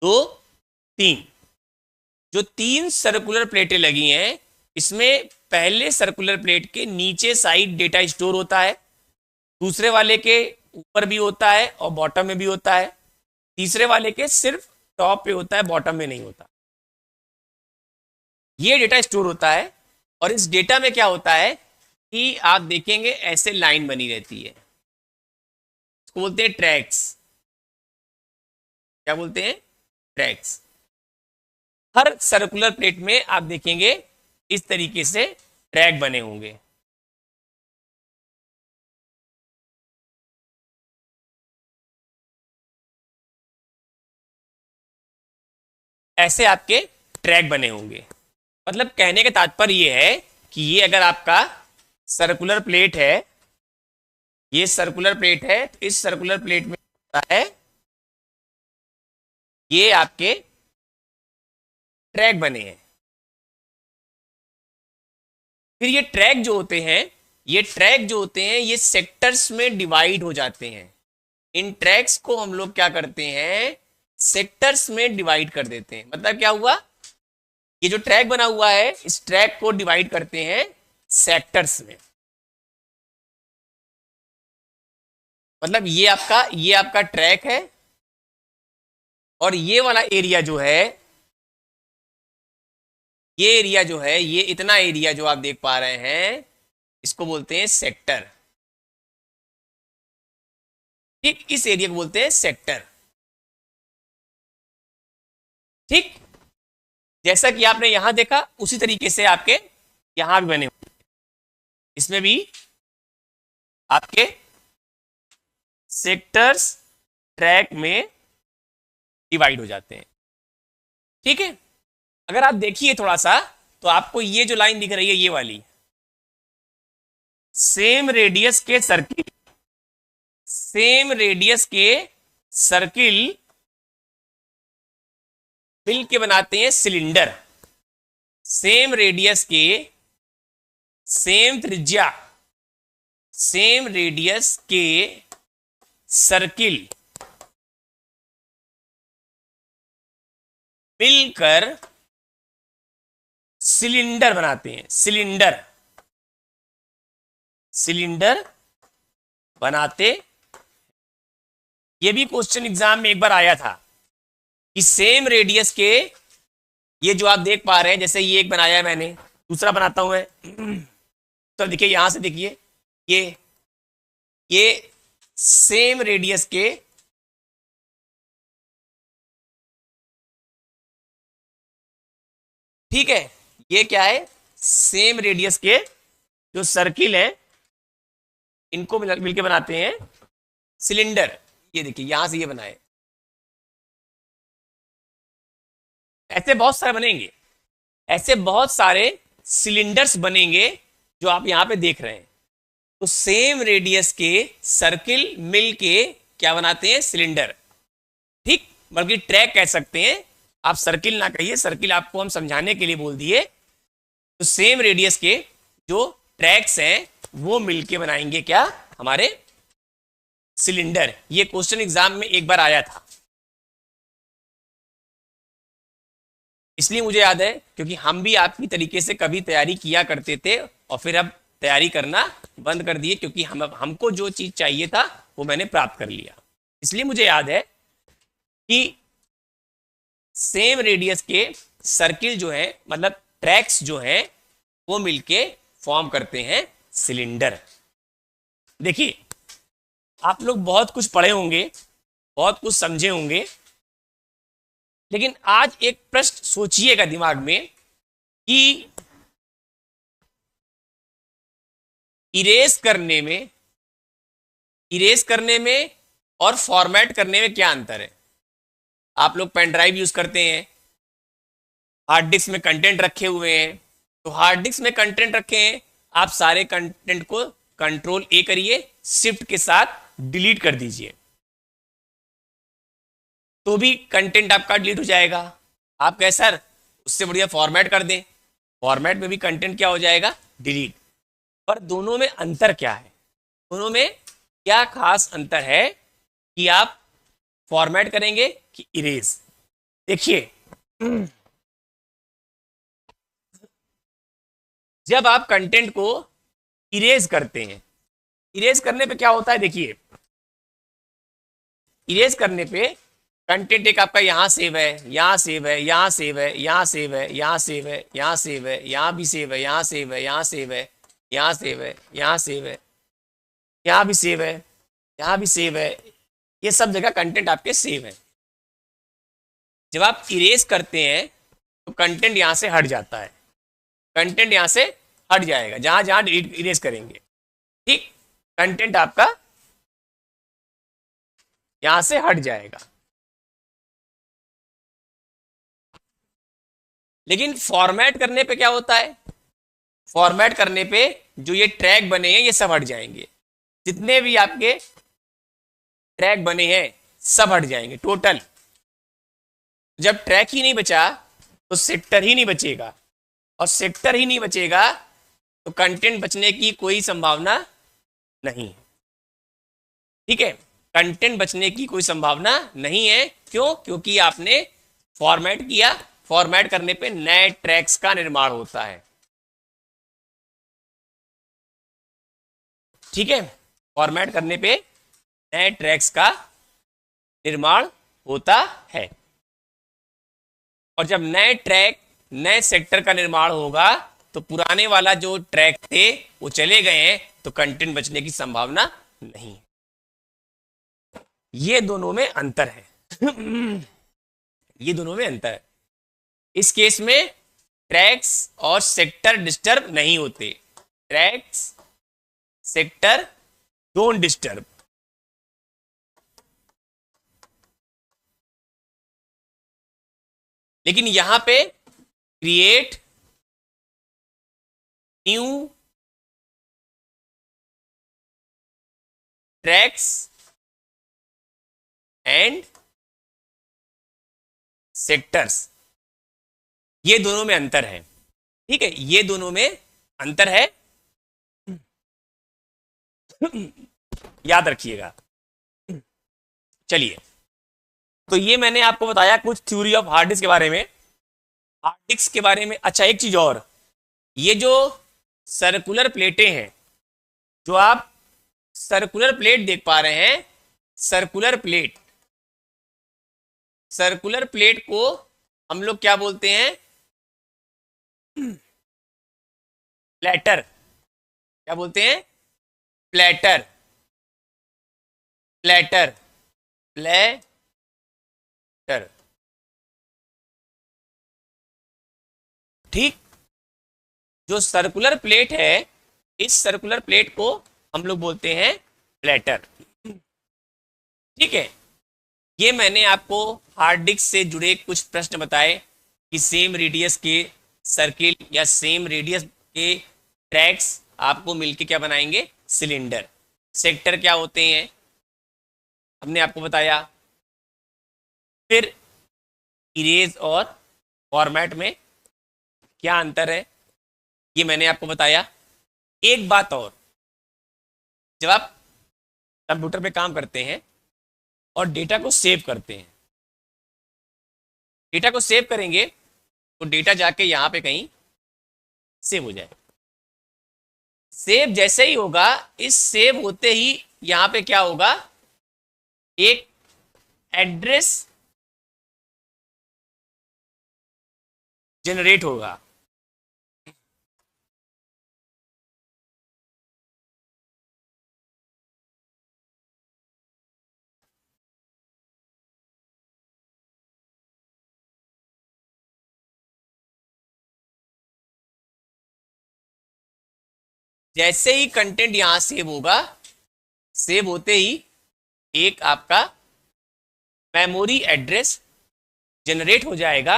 2 3। जो 3 सर्कुलर प्लेटें लगी हैं, इसमें पहले सर्कुलर प्लेट के नीचे साइड डेटा स्टोर होता है, दूसरे वाले के ऊपर भी होता है और बॉटम में भी होता है, तीसरे वाले के सिर्फ टॉप पे होता है, बॉटम में नहीं होता। ये डेटा स्टोर होता है और इस डेटा में क्या होता है कि आप देखेंगे ऐसे लाइन बनी रहती है, इसको बोलते हैं ट्रैक्स। क्या बोलते हैं? ट्रैक्स। हर सर्कुलर प्लेट में आप देखेंगे इस तरीके से ट्रैक बने होंगे। ऐसे आपके ट्रैक बने होंगे। मतलब कहने का तात्पर्य ये है कि ये अगर आपका सर्कुलर प्लेट है, ये सर्कुलर प्लेट है, तो इस सर्कुलर प्लेट में होता है ये आपके ट्रैक बने हैं। फिर ये ट्रैक जो होते हैं, ये ट्रैक जो होते हैं ये सेक्टर्स में डिवाइड हो जाते हैं। इन ट्रैक्स को हम लोग क्या करते हैं, सेक्टर्स में डिवाइड कर देते हैं। मतलब क्या हुआ, ये जो ट्रैक बना हुआ है इस ट्रैक को डिवाइड करते हैं सेक्टर्स में। मतलब ये आपका ट्रैक है और ये वाला एरिया जो है, ये एरिया जो है, ये इतना एरिया जो आप देख पा रहे हैं इसको बोलते हैं सेक्टर। ठीक, इस एरिया को बोलते हैं सेक्टर। ठीक, जैसा कि आपने यहां देखा उसी तरीके से आपके यहां भी बने हुए, इसमें भी आपके सेक्टर्स ट्रैक में डिवाइड हो जाते हैं। ठीक है, अगर आप देखिए थोड़ा सा तो आपको ये जो लाइन दिख रही है, ये वाली सेम रेडियस के सर्किल, सेम रेडियस के सर्किल मिल के बनाते हैं सिलेंडर। सेम रेडियस के, सेम त्रिज्या, सेम रेडियस के सर्किल मिलकर सिलेंडर बनाते हैं। सिलेंडर, सिलेंडर बनाते। ये भी क्वेश्चन एग्जाम में एक बार आया था कि सेम रेडियस के, ये जो आप देख पा रहे हैं, जैसे ये एक बनाया है मैंने, दूसरा बनाता हूं मैं। तो देखिए यहां से देखिए, ये सेम रेडियस के, ठीक है, ये क्या है, सेम रेडियस के जो सर्किल है इनको मिलके बनाते हैं सिलेंडर। ये देखिए यहां से ये बनाए, ऐसे बहुत सारे बनेंगे, ऐसे बहुत सारे सिलेंडर्स बनेंगे जो आप यहां पे देख रहे हैं। तो सेम रेडियस के सर्किल मिलके क्या बनाते हैं, सिलेंडर। ठीक, बल्कि ट्रैक कह सकते हैं आप, सर्किल ना कहिए, सर्किल आपको हम समझाने के लिए बोल दिए। तो सेम रेडियस के जो ट्रैक्स हैं वो मिलके बनाएंगे क्या, हमारे सिलेंडर। ये क्वेश्चन एग्जाम में एक बार आया था, इसलिए मुझे याद है क्योंकि हम भी आपकी तरीके से कभी तैयारी किया करते थे और फिर अब तैयारी करना बंद कर दिए, क्योंकि हमको जो चीज चाहिए था वो मैंने प्राप्त कर लिया। इसलिए मुझे याद है कि सेम रेडियस के सर्किल जो है, मतलब ट्रैक्स जो है, वो मिलके फॉर्म करते हैं सिलेंडर। देखिए आप लोग बहुत कुछ पढ़े होंगे, बहुत कुछ समझे होंगे, लेकिन आज एक प्रश्न सोचिएगा दिमाग में कि इरेज करने में और फॉर्मेट करने में क्या अंतर है। आप लोग पेन ड्राइव यूज करते हैं, हार्ड डिस्क में कंटेंट रखे हुए हैं, तो हार्ड डिस्क में कंटेंट रखे हैं, आप सारे कंटेंट को कंट्रोल ए करिए, शिफ्ट के साथ डिलीट कर दीजिए, तो भी कंटेंट आपका डिलीट हो जाएगा। आप कहे सर उससे बढ़िया फॉर्मेट कर दें, फॉर्मेट में भी कंटेंट क्या हो जाएगा, डिलीट। पर दोनों में अंतर क्या है, दोनों में क्या खास अंतर है कि आप फॉर्मेट करेंगे कि इरेज। देखिए जब आप कंटेंट को इरेज करते हैं, इरेज करने पे क्या होता है, देखिए इरेज करने पे कंटेंट एक आपका यहाँ सेव है, यहाँ सेव है, यहाँ सेव है, यहाँ सेव है, यहाँ सेव है, यहाँ सेव है, यहाँ भी सेव है, यहाँ सेव है, यहाँ सेव है, यहाँ सेव है, यहाँ सेव है, यहाँ भी सेव है, यहाँ भी सेव है। ये सब जगह कंटेंट आपके सेव है। जब आप इरेज करते हैं तो कंटेंट यहां से हट जाता है, कंटेंट यहां से हट जाएगा जहां जहां इरेज करेंगे। ठीक, कंटेंट आपका यहां से हट जाएगा। लेकिन फॉर्मेट करने पे क्या होता है? फॉर्मेट करने पे जो ये ट्रैक बने हैं ये सब हट जाएंगे, जितने भी आपके ट्रैक बने हैं सब हट जाएंगे टोटल। जब ट्रैक ही नहीं बचा तो सेक्टर ही नहीं बचेगा, और सेक्टर ही नहीं बचेगा तो कंटेंट बचने की कोई संभावना नहीं है। ठीक है, कंटेंट बचने की कोई संभावना नहीं है। क्यों? क्योंकि आपने फॉर्मेट किया। फॉर्मेट करने पे नए ट्रैक्स का निर्माण होता है। ठीक है, फॉर्मेट करने पे नए ट्रैक्स का निर्माण होता है, और जब नए ट्रैक नए सेक्टर का निर्माण होगा तो पुराने वाला जो ट्रैक थे वो चले गए हैं, तो कंटेंट बचने की संभावना नहीं है। ये दोनों में अंतर है। ये दोनों में अंतर है। इस केस में ट्रैक्स और सेक्टर डिस्टर्ब नहीं होते। Tracks sector don't disturb. लेकिन यहां पे create new tracks and sectors, ये दोनों में अंतर है। ठीक है, ये दोनों में अंतर है, याद रखिएगा। चलिए, तो ये मैंने आपको बताया कुछ थ्योरी ऑफ हार्ड डिस्क के बारे में, हार्ड डिस्क के बारे में। अच्छा, एक चीज और, ये जो सर्कुलर प्लेटें हैं, जो आप सर्कुलर प्लेट देख पा रहे हैं, सर्कुलर प्लेट, सर्कुलर प्लेट को हम लोग क्या बोलते हैं? प्लेटर। क्या बोलते हैं? प्लेटर। Platter, platter. ठीक, जो सर्कुलर प्लेट है, इस सर्कुलर प्लेट को हम लोग बोलते हैं प्लेटर। ठीक है, ये मैंने आपको हार्ड डिस्क से जुड़े कुछ प्रश्न बताए कि सेम रेडियस के सर्किल या सेम रेडियस के ट्रैक्स आपको मिलके क्या बनाएंगे? सिलेंडर। सेक्टर क्या होते हैं हमने आपको बताया। फिर इरेज और फॉर्मेट में क्या अंतर है ये मैंने आपको बताया। एक बात और, जब आप कंप्यूटर पे काम करते हैं और डेटा को सेव करते हैं, डेटा को सेव करेंगे तो डेटा जाके यहां पे कहीं सेव हो जाए। सेव जैसे ही होगा, इस सेव होते ही यहां पे क्या होगा? एक एड्रेस जनरेट होगा। जैसे ही कंटेंट यहां सेव होगा, सेव होते ही एक आपका मेमोरी एड्रेस जनरेट हो जाएगा।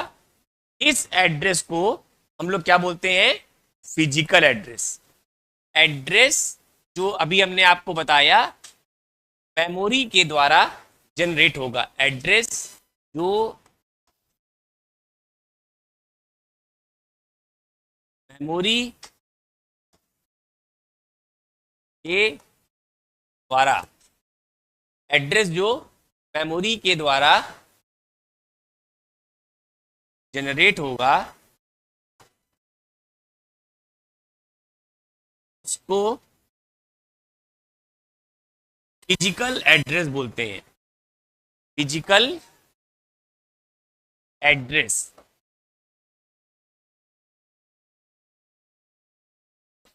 इस एड्रेस को हम लोग क्या बोलते हैं? Physical address. एड्रेस जो अभी हमने आपको बताया मेमोरी के द्वारा जनरेट होगा। एड्रेस जो मेमोरी के द्वारा, एड्रेस जो मेमोरी के द्वारा जनरेट होगा, उसको फिजिकल एड्रेस बोलते हैं। फिजिकल एड्रेस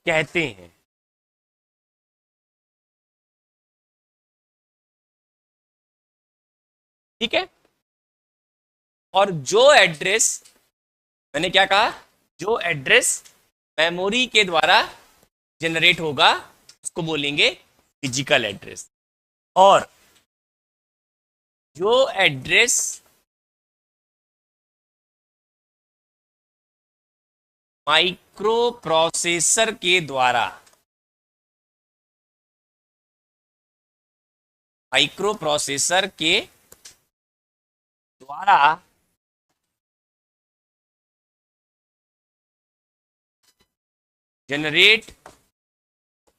कहते हैं। ठीक है, और जो एड्रेस, मैंने क्या कहा, जो एड्रेस मेमोरी के द्वारा जनरेट होगा उसको बोलेंगे फिजिकल एड्रेस, और जो एड्रेस माइक्रो प्रोसेसर के द्वारा, माइक्रो प्रोसेसर के द्वारा जनरेट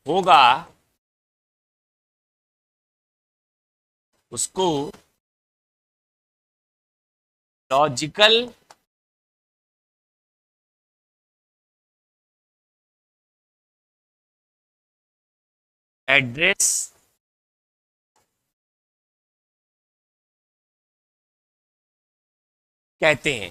होगा उसको लॉजिकल एड्रेस कहते हैं।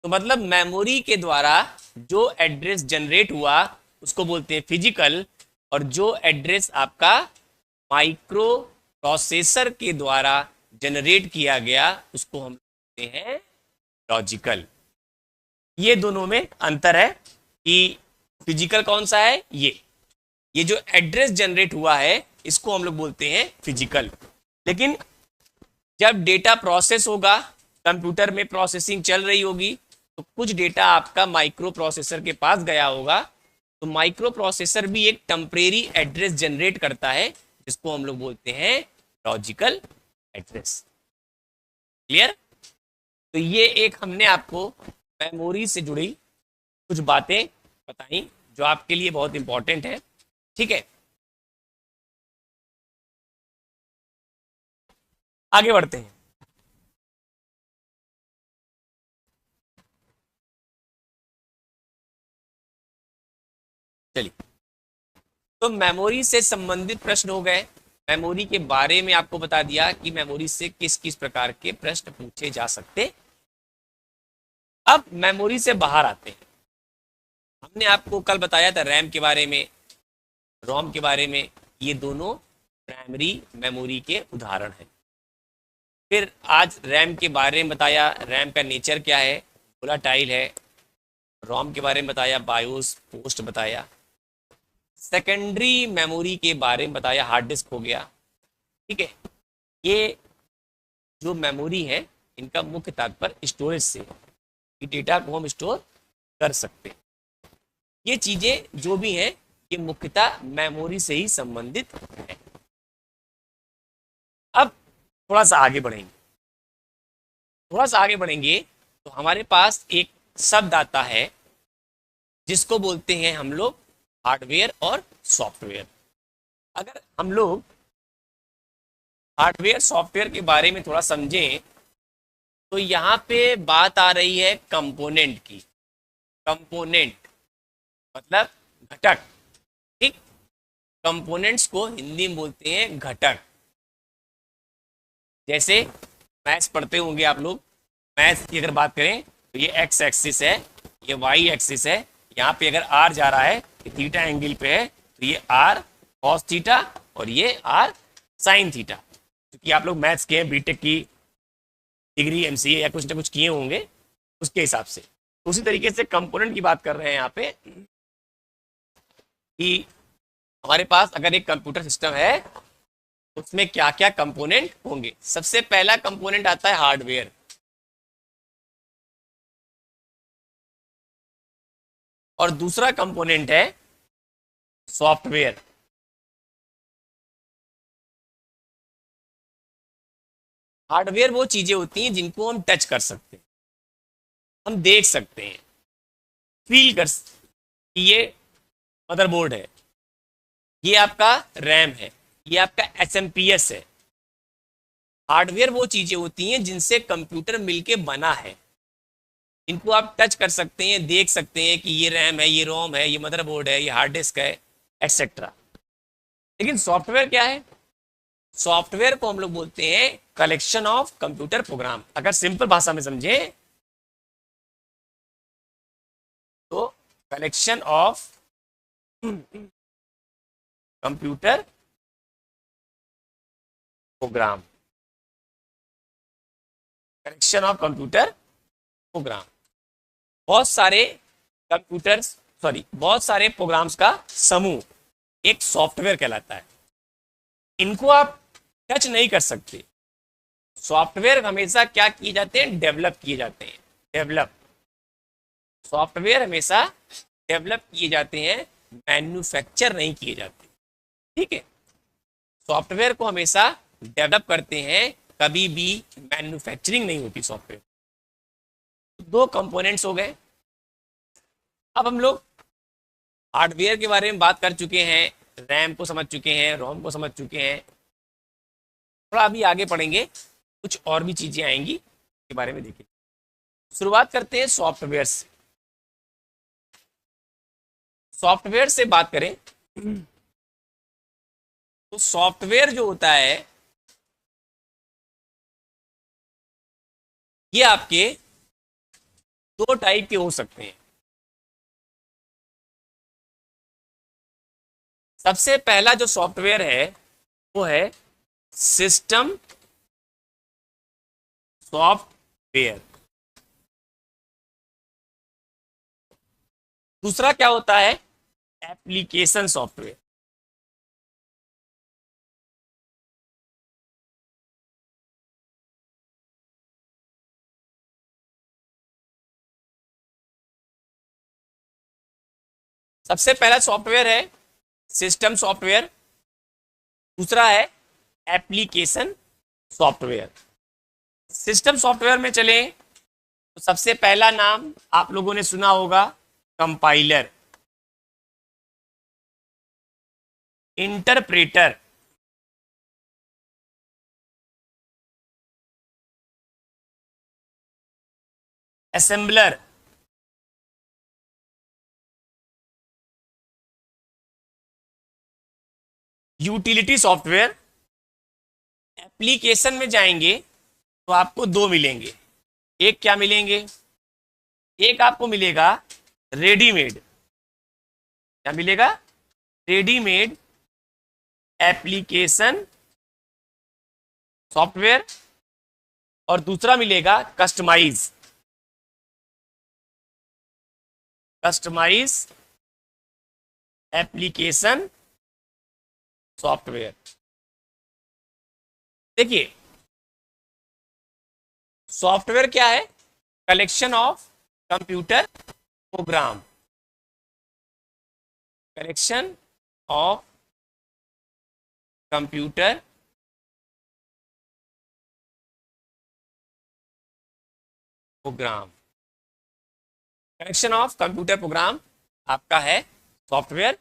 तो मतलब मेमोरी के द्वारा जो एड्रेस जनरेट हुआ उसको बोलते हैं फिजिकल, और जो एड्रेस आपका माइक्रो प्रोसेसर के द्वारा जनरेट किया गया उसको हम बोलते हैं लॉजिकल। ये दोनों में अंतर है कि फिजिकल कौन सा है, ये जो एड्रेस जनरेट हुआ है इसको हम लोग बोलते हैं फिजिकल। लेकिन जब डेटा प्रोसेस होगा, कंप्यूटर में प्रोसेसिंग चल रही होगी, तो कुछ डेटा आपका माइक्रो प्रोसेसर के पास गया होगा, तो माइक्रो प्रोसेसर भी एक टेम्परेरी एड्रेस जनरेट करता है जिसको हम लोग बोलते हैं लॉजिकल एड्रेस। क्लियर? तो ये एक हमने आपको मेमोरी से जुड़ी कुछ बातें बताई जो आपके लिए बहुत इंपॉर्टेंट है। ठीक है, आगे बढ़ते हैं। चलिए, तो मेमोरी से संबंधित प्रश्न हो गए। मेमोरी के बारे में आपको बता दिया कि मेमोरी से किस किस प्रकार के प्रश्न पूछे जा सकते। अब मेमोरी से बाहर आते हैं। हमने आपको कल बताया था रैम के बारे में, रोम के बारे में, ये दोनों प्राइमरी मेमोरी के उदाहरण हैं। फिर आज रैम के बारे में बताया, रैम का नेचर क्या है, वोलाटाइल है। रोम के बारे में बताया, बायोस पोस्ट बताया। सेकेंडरी मेमोरी के बारे में बताया, हार्ड डिस्क हो गया। ठीक है, ये जो मेमोरी है इनका मुख्य तात्पर्य स्टोरेज से, कि डेटा को हम स्टोर कर सकते हैं। ये चीजें जो भी हैं ये मुख्यतः मेमोरी से ही संबंधित है। अब थोड़ा सा आगे बढ़ेंगे, तो हमारे पास एक शब्द आता है जिसको बोलते हैं हम लोग हार्डवेयर और सॉफ्टवेयर। अगर हम लोग हार्डवेयर सॉफ्टवेयर के बारे में थोड़ा समझें तो यहाँ पे बात आ रही है कंपोनेंट की। कंपोनेंट मतलब घटक। ठीक, कंपोनेंट्स को हिंदी में बोलते हैं घटक। जैसे मैथ्स पढ़ते होंगे आप लोग, मैथ्स की अगर बात करें तो ये एक्स एक्सिस है, ये वाई एक्सिस है। यहाँ पे अगर आर जा रहा है, ये थीटा एंगल पे है, तो ये आर कॉस थीटा और ये आर साइन थीटा। क्योंकि आप लोग मैथ्स के हैं, बीटेक की डिग्री एमसीए या कुछ ना कुछ किए होंगे, उसके हिसाब से। उसी तरीके से कंपोनेंट की बात कर रहे हैं यहाँ पे कि हमारे पास अगर एक कंप्यूटर सिस्टम है उसमें क्या क्या कंपोनेंट होंगे। सबसे पहला कंपोनेंट आता है हार्डवेयर, और दूसरा कंपोनेंट है सॉफ्टवेयर। हार्डवेयर वो चीजें होती हैं जिनको हम टच कर सकते हैं, हम देख सकते हैं, फील कर कि ये मदरबोर्ड है, ये आपका रैम है, ये आपका एसएमपीएस है। हार्डवेयर वो चीजें होती हैं जिनसे कंप्यूटर मिलके बना है, इनको आप टच कर सकते हैं, देख सकते हैं कि ये रैम है, ये रोम है, ये मदरबोर्ड है, ये हार्ड डिस्क है, एक्सेट्रा। लेकिन सॉफ्टवेयर क्या है? सॉफ्टवेयर को हम लोग बोलते हैं कलेक्शन ऑफ कंप्यूटर प्रोग्राम। अगर सिंपल भाषा में समझें collection of computer program, collection of computer program. बहुत सारे बहुत सारे प्रोग्राम्स का समूह एक सॉफ्टवेयर कहलाता है। इनको आप टच नहीं कर सकते। सॉफ्टवेयर हमेशा क्या किए जाते हैं, डेवलप किए जाते हैं। डेवलप, सॉफ्टवेयर हमेशा डेवलप किए जाते हैं, मैन्युफैक्चर नहीं किए जाते। ठीक है, सॉफ्टवेयर को हमेशा डेवलप करते हैं, कभी भी मैन्युफैक्चरिंग नहीं होती सॉफ्टवेयर। दो कंपोनेंट्स हो गए। अब हम लोग हार्डवेयर के बारे में बात कर चुके हैं, रैम को समझ चुके हैं, रोम को समझ चुके हैं। थोड़ा अभी आगे पढ़ेंगे, कुछ और भी चीजें आएंगी के बारे में देखें। शुरुआत करते हैं सॉफ्टवेयर से। सॉफ्टवेयर से बात करें तो सॉफ्टवेयर जो होता है ये आपके दो टाइप के हो सकते हैं। सबसे पहला जो सॉफ्टवेयर है वो है सिस्टम सॉफ्टवेयर। दूसरा क्या होता है, एप्लीकेशन सॉफ्टवेयर। सबसे पहला सॉफ्टवेयर है सिस्टम सॉफ्टवेयर, दूसरा है एप्लीकेशन सॉफ्टवेयर। सिस्टम सॉफ्टवेयर में चले तो सबसे पहला नाम आप लोगों ने सुना होगा, compiler, interpreter, assembler, utility software. Application में जाएंगे तो आपको दो मिलेंगे। एक क्या मिलेंगे, एक आपको मिलेगा रेडीमेड। क्या मिलेगा, रेडीमेड एप्लीकेशन सॉफ्टवेयर, और दूसरा मिलेगा कस्टमाइज एप्लीकेशन सॉफ्टवेयर। देखिए, सॉफ्टवेयर क्या है, collection of computer program, collection of computer program. Collection of computer program आपका है सॉफ्टवेयर।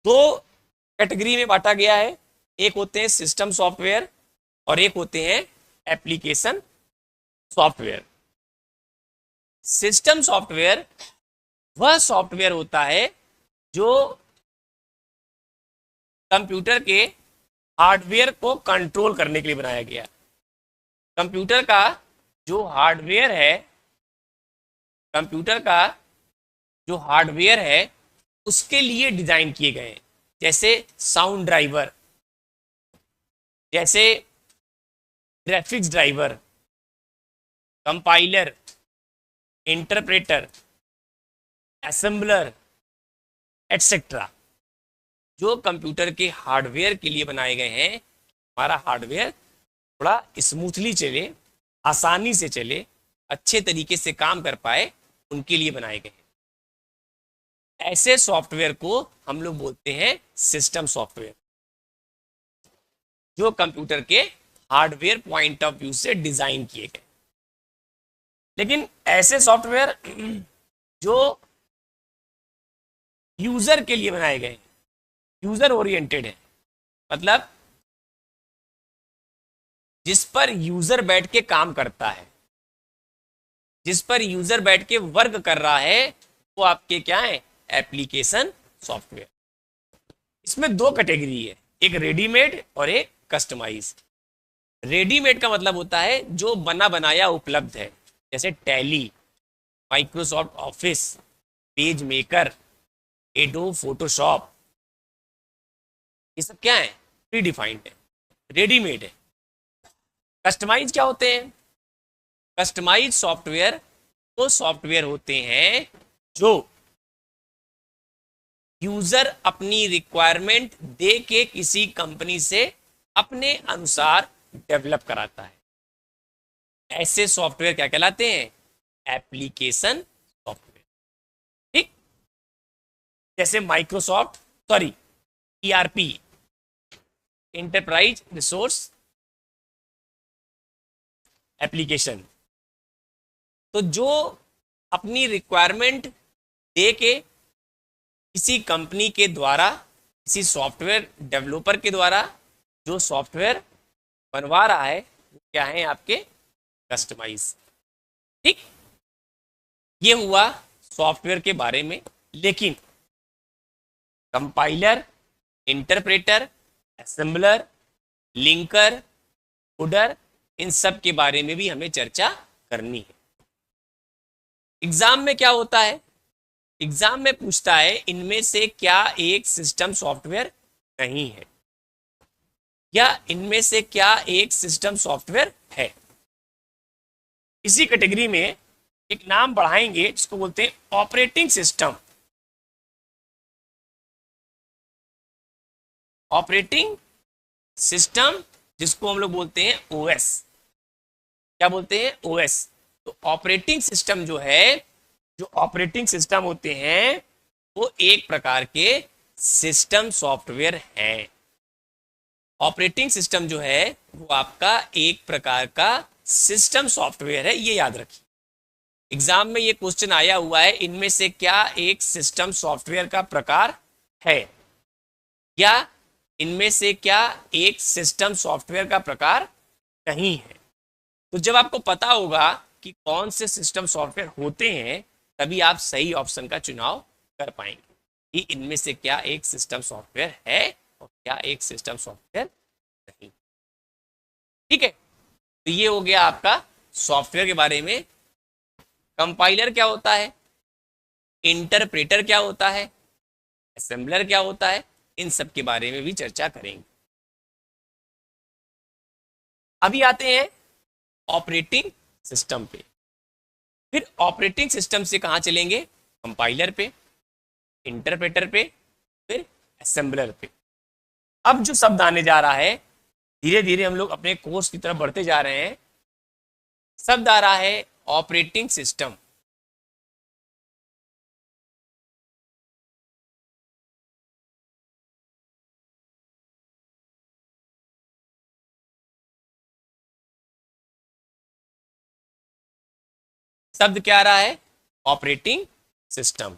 दो कैटेगरी में बांटा गया है, एक होते हैं सिस्टम सॉफ्टवेयर और एक होते हैं एप्लीकेशन सॉफ्टवेयर। सिस्टम सॉफ्टवेयर वह सॉफ्टवेयर होता है जो कंप्यूटर के हार्डवेयर को कंट्रोल करने के लिए बनाया गया। कंप्यूटर का जो हार्डवेयर है, कंप्यूटर का जो हार्डवेयर है उसके लिए डिजाइन किए गए हैं, जैसे साउंड ड्राइवर, जैसे graphics driver, compiler, interpreter, assembler etcetera, जो कंप्यूटर के हार्डवेयर के लिए बनाए गए हैं। हमारा हार्डवेयर थोड़ा स्मूथली चले, आसानी से चले, अच्छे तरीके से काम कर पाए, उनके लिए बनाए गए हैं। ऐसे सॉफ्टवेयर को हम लोग बोलते हैं सिस्टम सॉफ्टवेयर, जो कंप्यूटर के हार्डवेयर पॉइंट ऑफ व्यू से डिजाइन किए गए। लेकिन ऐसे सॉफ्टवेयर जो यूजर के लिए बनाए गए, यूजर ओरिएंटेड है, मतलब जिस पर यूजर बैठ के काम करता है, जिस पर यूजर बैठ के वर्क कर रहा है, वो आपके क्या है, एप्लीकेशन सॉफ्टवेयर। इसमें दो कैटेगरी है, एक रेडीमेड और एक कस्टमाइज। रेडीमेड का मतलब होता है जो बना बनाया उपलब्ध है, जैसे tally, Microsoft office, page maker, adobe Photoshop, ये सब क्या है? प्री डिफाइंड है, रेडीमेड है। कस्टमाइज क्या होते हैं? कस्टमाइज सॉफ्टवेयर वो सॉफ्टवेयर होते हैं जो यूजर अपनी रिक्वायरमेंट दे के किसी कंपनी से अपने अनुसार डेवलप कराता है। ऐसे सॉफ्टवेयर क्या कहलाते हैं? Application software. ठीक, जैसे Microsoft, sorry, ERP, enterprise resource application. तो जो अपनी रिक्वायरमेंट दे के किसी कंपनी के द्वारा, किसी सॉफ्टवेयर डेवलपर के द्वारा जो सॉफ्टवेयर बनवा रहा है, वो क्या है? आपके कस्टमाइज। ठीक, ये हुआ सॉफ्टवेयर के बारे में। लेकिन compiler, interpreter, assembler, linker, coder, इन सब के बारे में भी हमें चर्चा करनी है। एग्जाम में क्या होता है? एग्जाम में पूछता है इनमें से क्या एक सिस्टम सॉफ्टवेयर नहीं है, या इनमें से क्या एक सिस्टम सॉफ्टवेयर है। इसी कैटेगरी में एक नाम बढ़ाएंगे जिसको बोलते हैं ऑपरेटिंग सिस्टम। ऑपरेटिंग सिस्टम जिसको हम लोग बोलते हैं ओएस। क्या बोलते हैं? ओएस। तो ऑपरेटिंग सिस्टम जो है, जो ऑपरेटिंग सिस्टम होते हैं वो एक प्रकार के सिस्टम सॉफ्टवेयर हैं। ऑपरेटिंग सिस्टम जो है वो आपका एक प्रकार का सिस्टम सॉफ्टवेयर है, ये याद रखिए। एग्जाम में ये क्वेश्चन आया हुआ है, इनमें से क्या एक सिस्टम सॉफ्टवेयर का प्रकार है, या इनमें से क्या एक सिस्टम सॉफ्टवेयर का प्रकार नहीं है। तो जब आपको पता होगा कि कौन से सिस्टम सॉफ्टवेयर होते हैं, तभी आप सही ऑप्शन का चुनाव कर पाएंगे कि इनमें से क्या एक सिस्टम सॉफ्टवेयर है और क्या एक सिस्टम सॉफ्टवेयर नहीं। ठीक है, तो ये हो गया आपका सॉफ्टवेयर के बारे में। कंपाइलर क्या होता है, इंटरप्रेटर क्या होता है, असेंबलर क्या होता है, इन सब के बारे में भी चर्चा करेंगे। अभी आते हैं ऑपरेटिंग सिस्टम पे। फिर ऑपरेटिंग सिस्टम से कहां चलेंगे? कंपाइलर पे, इंटरप्रेटर पे, फिर असेंबलर पे। अब जो शब्द आने जा रहा है, धीरे धीरे हम लोग अपने कोर्स की तरफ बढ़ते जा रहे हैं। शब्द आ रहा है ऑपरेटिंग सिस्टम। शब्द क्या आ रहा है? Operating system.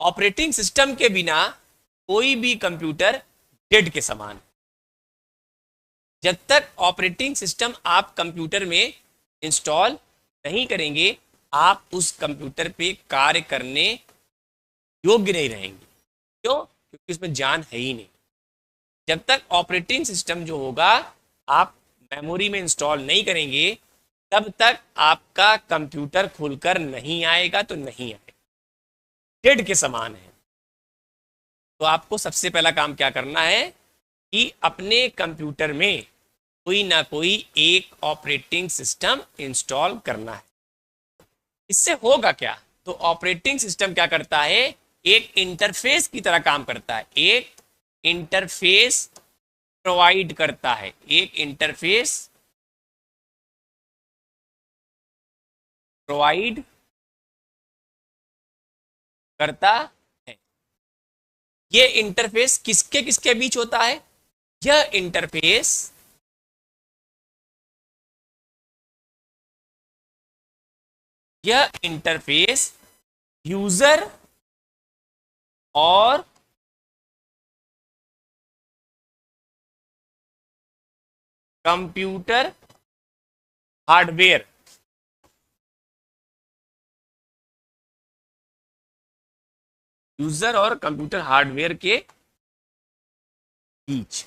ऑपरेटिंग सिस्टम के बिना कोई भी कंप्यूटर डेड के समान। जब तक ऑपरेटिंग सिस्टम आप कंप्यूटर में इंस्टॉल नहीं करेंगे, आप उस कंप्यूटर पे कार्य करने योग्य नहीं रहेंगे। क्यों? क्योंकि उसमें जान है ही नहीं। जब तक ऑपरेटिंग सिस्टम जो होगा आप मेमोरी में इंस्टॉल नहीं करेंगे, तब तक आपका कंप्यूटर खुलकर नहीं आएगा, तो नहीं आएगा, डेड के समान है। तो आपको सबसे पहला काम क्या करना है कि अपने कंप्यूटर में कोई ना कोई एक ऑपरेटिंग सिस्टम इंस्टॉल करना है। इससे होगा क्या? तो ऑपरेटिंग सिस्टम क्या करता है? एक इंटरफेस की तरह काम करता है, एक इंटरफेस प्रोवाइड करता है, एक इंटरफेस प्रोवाइड करता है। ये इंटरफेस किसके किसके बीच होता है? यह इंटरफेस यूजर और कंप्यूटर हार्डवेयर, यूजर और कंप्यूटर हार्डवेयर के बीच।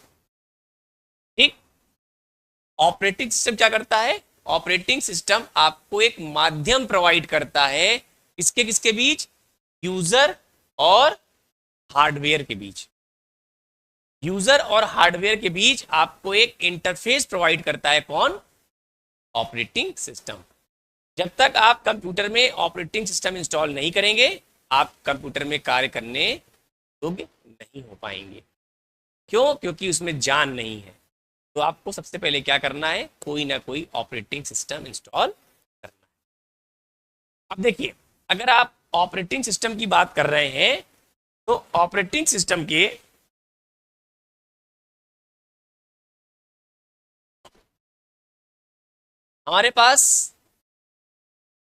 ठीक, ऑपरेटिंग सिस्टम क्या करता है? ऑपरेटिंग सिस्टम आपको एक माध्यम प्रोवाइड करता है किसके किसके बीच, यूजर और हार्डवेयर के बीच। यूजर और हार्डवेयर के बीच आपको एक इंटरफेस प्रोवाइड करता है कौन, ऑपरेटिंग सिस्टम। जब तक आप कंप्यूटर में ऑपरेटिंग सिस्टम इंस्टॉल नहीं करेंगे आप कंप्यूटर में कार्य करने योग्य नहीं हो पाएंगे। क्यों? क्योंकि उसमें जान नहीं है। तो आपको सबसे पहले क्या करना है, कोई ना कोई ऑपरेटिंग सिस्टम इंस्टॉल करना है। अब देखिए, अगर आप ऑपरेटिंग सिस्टम की बात कर रहे हैं तो ऑपरेटिंग सिस्टम के हमारे पास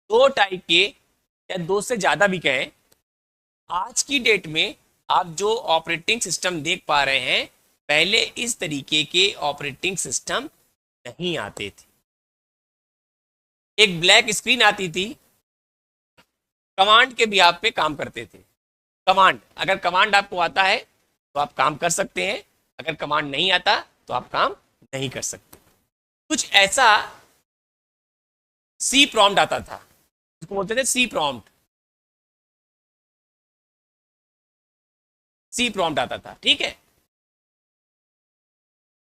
दो टाइप के या दो से ज्यादा भी कहें, आज की डेट में आप जो ऑपरेटिंग सिस्टम देख पा रहे हैं, पहले इस तरीके के ऑपरेटिंग सिस्टम नहीं आते थे। एक ब्लैक स्क्रीन आती थी, कमांड के बिहाफ पे काम करते थे। कमांड, अगर कमांड आपको आता है तो आप काम कर सकते हैं, अगर कमांड नहीं आता तो आप काम नहीं कर सकते। कुछ ऐसा सी प्रॉम्प्ट आता था, उसको बोलते थे सी प्रॉम्प्ट। सी प्रॉम्प्ट आता था, ठीक है।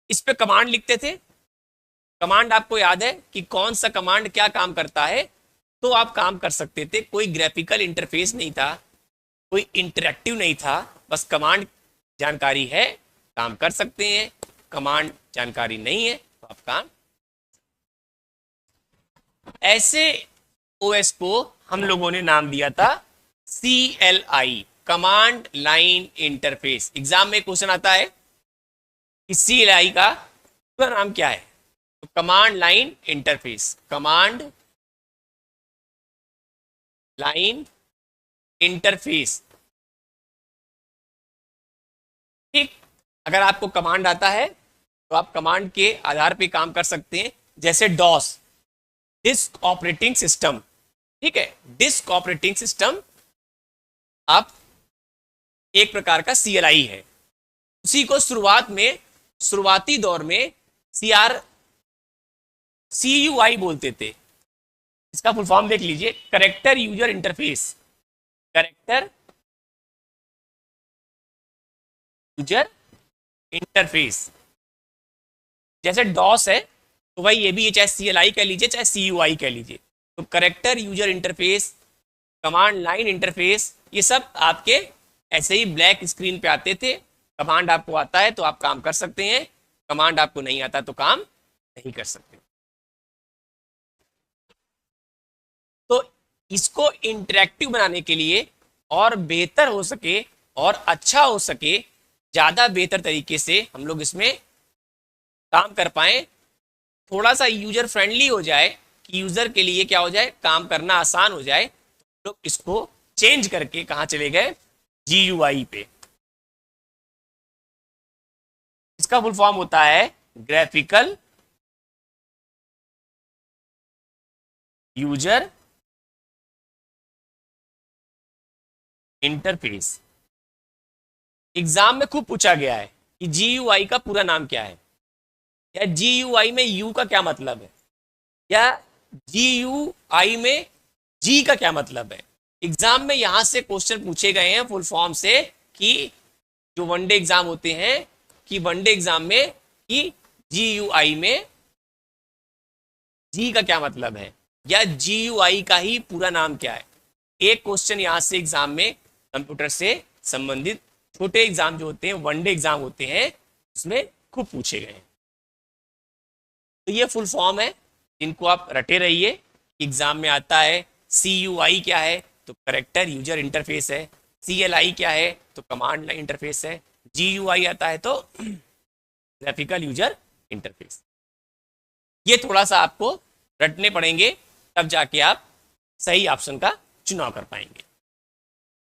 इस पे कमांड लिखते थे। कमांड आपको याद है कि कौन सा कमांड क्या काम करता है, तो आप काम कर सकते थे। कोई ग्राफिकल इंटरफेस नहीं था, कोई इंटरेक्टिव नहीं था, बस कमांड जानकारी है काम कर सकते हैं, कमांड जानकारी नहीं है तो आप काम। ऐसे ओएस को हम लोगों ने नाम दिया था CLI, command line interface. Exam में क्वेश्चन आता है कि CLI का पूरा नाम क्या है, तो command line interface, command line interface. ठीक, अगर आपको कमांड आता है तो आप कमांड के आधार पे काम कर सकते हैं, जैसे डॉस, डिस्क ऑपरेटिंग सिस्टम। ठीक है, डिस्क ऑपरेटिंग सिस्टम आप एक प्रकार का CLI है। उसी को शुरुआती दौर में CUI बोलते थे। इसका फुल फॉर्म देख लीजिए, character user interface. Character user interface, जैसे डॉस है तो भाई ये भी है, चाहे CLI कह लीजिए चाहे CUI कह लीजिए। तो character user interface, command line interface, ये सब आपके ऐसे ही ब्लैक स्क्रीन पे आते थे। कमांड आपको आता है तो आप काम कर सकते हैं, कमांड आपको नहीं आता तो काम नहीं कर सकते। तो इसको इंटरेक्टिव बनाने के लिए और बेहतर हो सके और अच्छा हो सके, ज्यादा बेहतर तरीके से हम लोग इसमें काम कर पाए, थोड़ा सा यूजर फ्रेंडली हो जाए कि यूजर के लिए क्या हो जाए, काम करना आसान हो जाए, तो इसको चेंज करके कहां चले गए, GUI पे। इसका फुल फॉर्म होता है ग्राफिकल यूजर इंटरफेस। एग्जाम में खूब पूछा गया है कि GUI का पूरा नाम क्या है, या GUI में U का क्या मतलब है, या GUI में G का क्या मतलब है। एग्जाम में यहां से क्वेश्चन पूछे गए हैं फुल फॉर्म से, कि जो वनडे एग्जाम होते हैं, कि वनडे एग्जाम में कि GUI में G का क्या मतलब है, या GUI का ही पूरा नाम क्या है। एक क्वेश्चन यहां से एग्जाम में कंप्यूटर से संबंधित छोटे एग्जाम जो होते हैं, वनडे एग्जाम होते हैं, उसमें खूब पूछे गए हैं। तो ये फुल फॉर्म है, इनको आप रटे रहिए। एग्जाम में आता है CUI क्या है, तो कैरेक्टर यूजर इंटरफेस है। CLI क्या है, तो कमांड लाइन इंटरफेस है। GUI आता है तो ग्राफिकल यूजर इंटरफेस। ये थोड़ा सा आपको रटने पड़ेंगे, तब जाके आप सही ऑप्शन का चुनाव कर पाएंगे।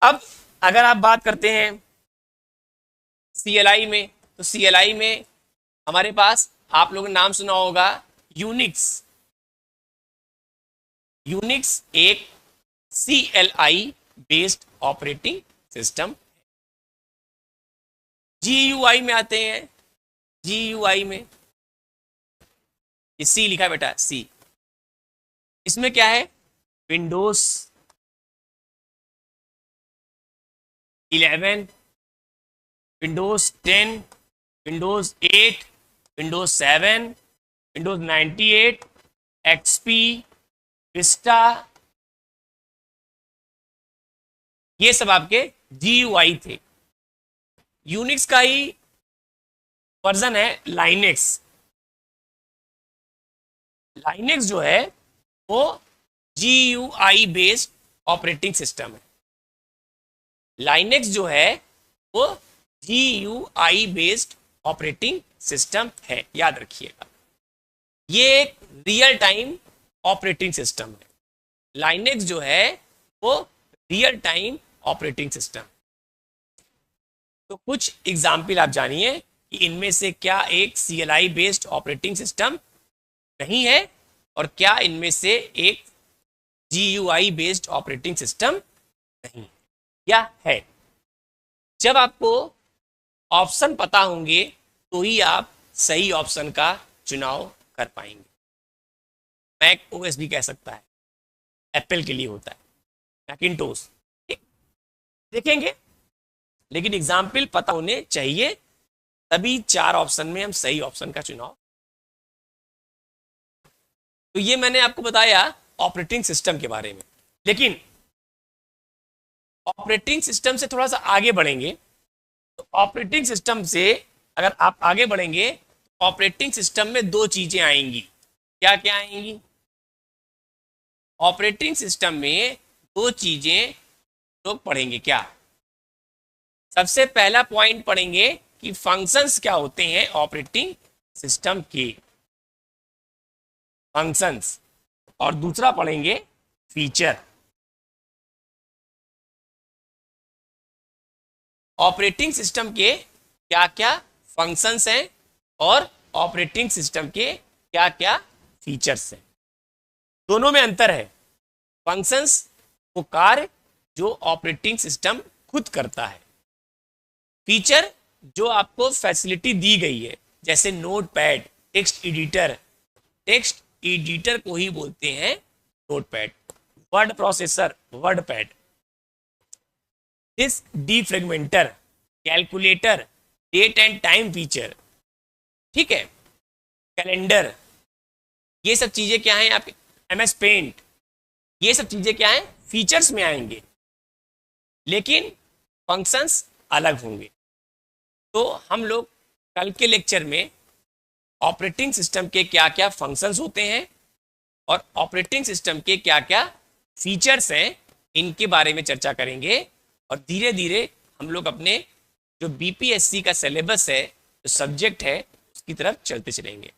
अब अगर आप बात करते हैं CLI में, तो CLI में हमारे पास आप लोगों ने नाम सुना होगा यूनिक्स। यूनिक्स एक CLI based operating system. GUI में आते हैं, GUI में ये C लिखा है बेटा, C। इसमें क्या है, Windows 11, Windows 10, Windows 8, Windows 7, Windows 98, XP, Vista, ये सब आपके GUI थे। यूनिक्स का ही वर्जन है लाइनेक्स। लाइनेक्स जो है वो GUI बेस्ड ऑपरेटिंग सिस्टम है। लाइनेक्स जो है वो GUI बेस्ड ऑपरेटिंग सिस्टम है, याद रखिएगा। ये एक रियल टाइम ऑपरेटिंग सिस्टम है। लाइनेक्स जो है वो रियल टाइम ऑपरेटिंग सिस्टम। तो कुछ एग्जाम्पल आप जानिए कि इनमें से क्या एक CLI बेस्ड ऑपरेटिंग सिस्टम नहीं है और क्या इनमें से एक GUI बेस्ड ऑपरेटिंग सिस्टम नहीं, क्या है। जब आपको ऑप्शन पता होंगे तो ही आप सही ऑप्शन का चुनाव कर पाएंगे। मैक OS भी कह सकता है, एप्पल के लिए होता है मैकिंटोश, देखेंगे, लेकिन एग्जाम्पल पता होने चाहिए, तभी 4 ऑप्शन में हम सही ऑप्शन का चुनाव। तो ये मैंने आपको बताया ऑपरेटिंग सिस्टम के बारे में। लेकिन ऑपरेटिंग सिस्टम से थोड़ा सा आगे बढ़ेंगे तो ऑपरेटिंग सिस्टम से अगर आप आगे बढ़ेंगे तो ऑपरेटिंग सिस्टम में 2 चीजें आएंगी। क्या क्या आएंगी? ऑपरेटिंग सिस्टम में 2 चीजें लोग पढ़ेंगे। क्या? सबसे पहला पॉइंट पढ़ेंगे कि फंक्शंस क्या होते हैं ऑपरेटिंग सिस्टम के, फंक्शंस, और दूसरा पढ़ेंगे फीचर। ऑपरेटिंग सिस्टम के क्या क्या फंक्शंस हैं और ऑपरेटिंग सिस्टम के क्या क्या फीचर्स हैं। दोनों में अंतर है। फंक्शंस वो कार्य जो ऑपरेटिंग सिस्टम खुद करता है, फीचर जो आपको फैसिलिटी दी गई है, जैसे notepad, text editor. Text editor को ही बोलते हैं notepad. Word processor, wordpad. Disk defragmenter, calculator, date and time feature, ठीक है, कैलेंडर, ये सब चीजें क्या हैं आपके, MS पेंट, ये सब चीजें क्या हैं, फीचर्स में आएंगे, लेकिन फंक्शंस अलग होंगे। तो हम लोग कल के लेक्चर में ऑपरेटिंग सिस्टम के क्या क्या फंक्शंस होते हैं और ऑपरेटिंग सिस्टम के क्या क्या फीचर्स हैं, इनके बारे में चर्चा करेंगे। और धीरे धीरे हम लोग अपने जो BPSC का सिलेबस है, जो सब्जेक्ट है, उसकी तरफ चलते चलेंगे।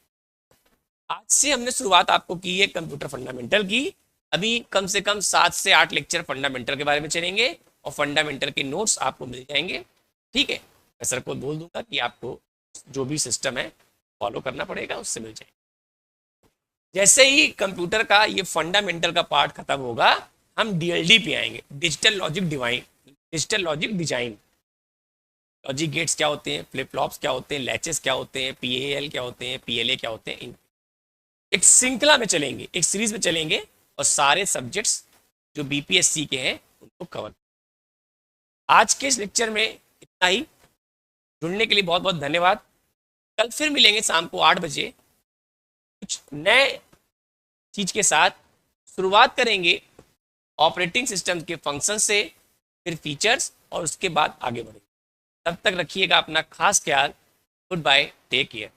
आज से हमने शुरुआत आपको की है कंप्यूटर फंडामेंटल की। अभी कम से कम 7 से 8 लेक्चर फंडामेंटल के बारे में चलेंगे और फंडामेंटल के नोट्स आपको मिल जाएंगे, ठीक है। मैं सर को बोल दूंगा कि आपको जो भी सिस्टम है फॉलो करना पड़ेगा, उससे मिल जाएगा। जैसे ही कंप्यूटर का ये फंडामेंटल का पार्ट खत्म होगा, हम DLD पे आएंगे, digital logic design. Logic gates क्या होते हैं, फ्लिप फ्लॉप्स क्या होते हैं, लैचेस क्या होते हैं, PAL क्या होते हैं, PLA क्या होते हैं, एक श्रृंखला में चलेंगे, एक सीरीज में चलेंगे और सारे सब्जेक्ट्स जो BPSC के हैं उनको कवर। आज के इस लेक्चर में इतना ही। जुड़ने के लिए बहुत बहुत धन्यवाद। कल फिर मिलेंगे शाम को 8 बजे कुछ नए चीज के साथ। शुरुआत करेंगे ऑपरेटिंग सिस्टम के फंक्शन से, फिर फीचर्स, और उसके बाद आगे बढ़ेंगे। तब तक रखिएगा अपना खास ख्याल। Goodbye, take care.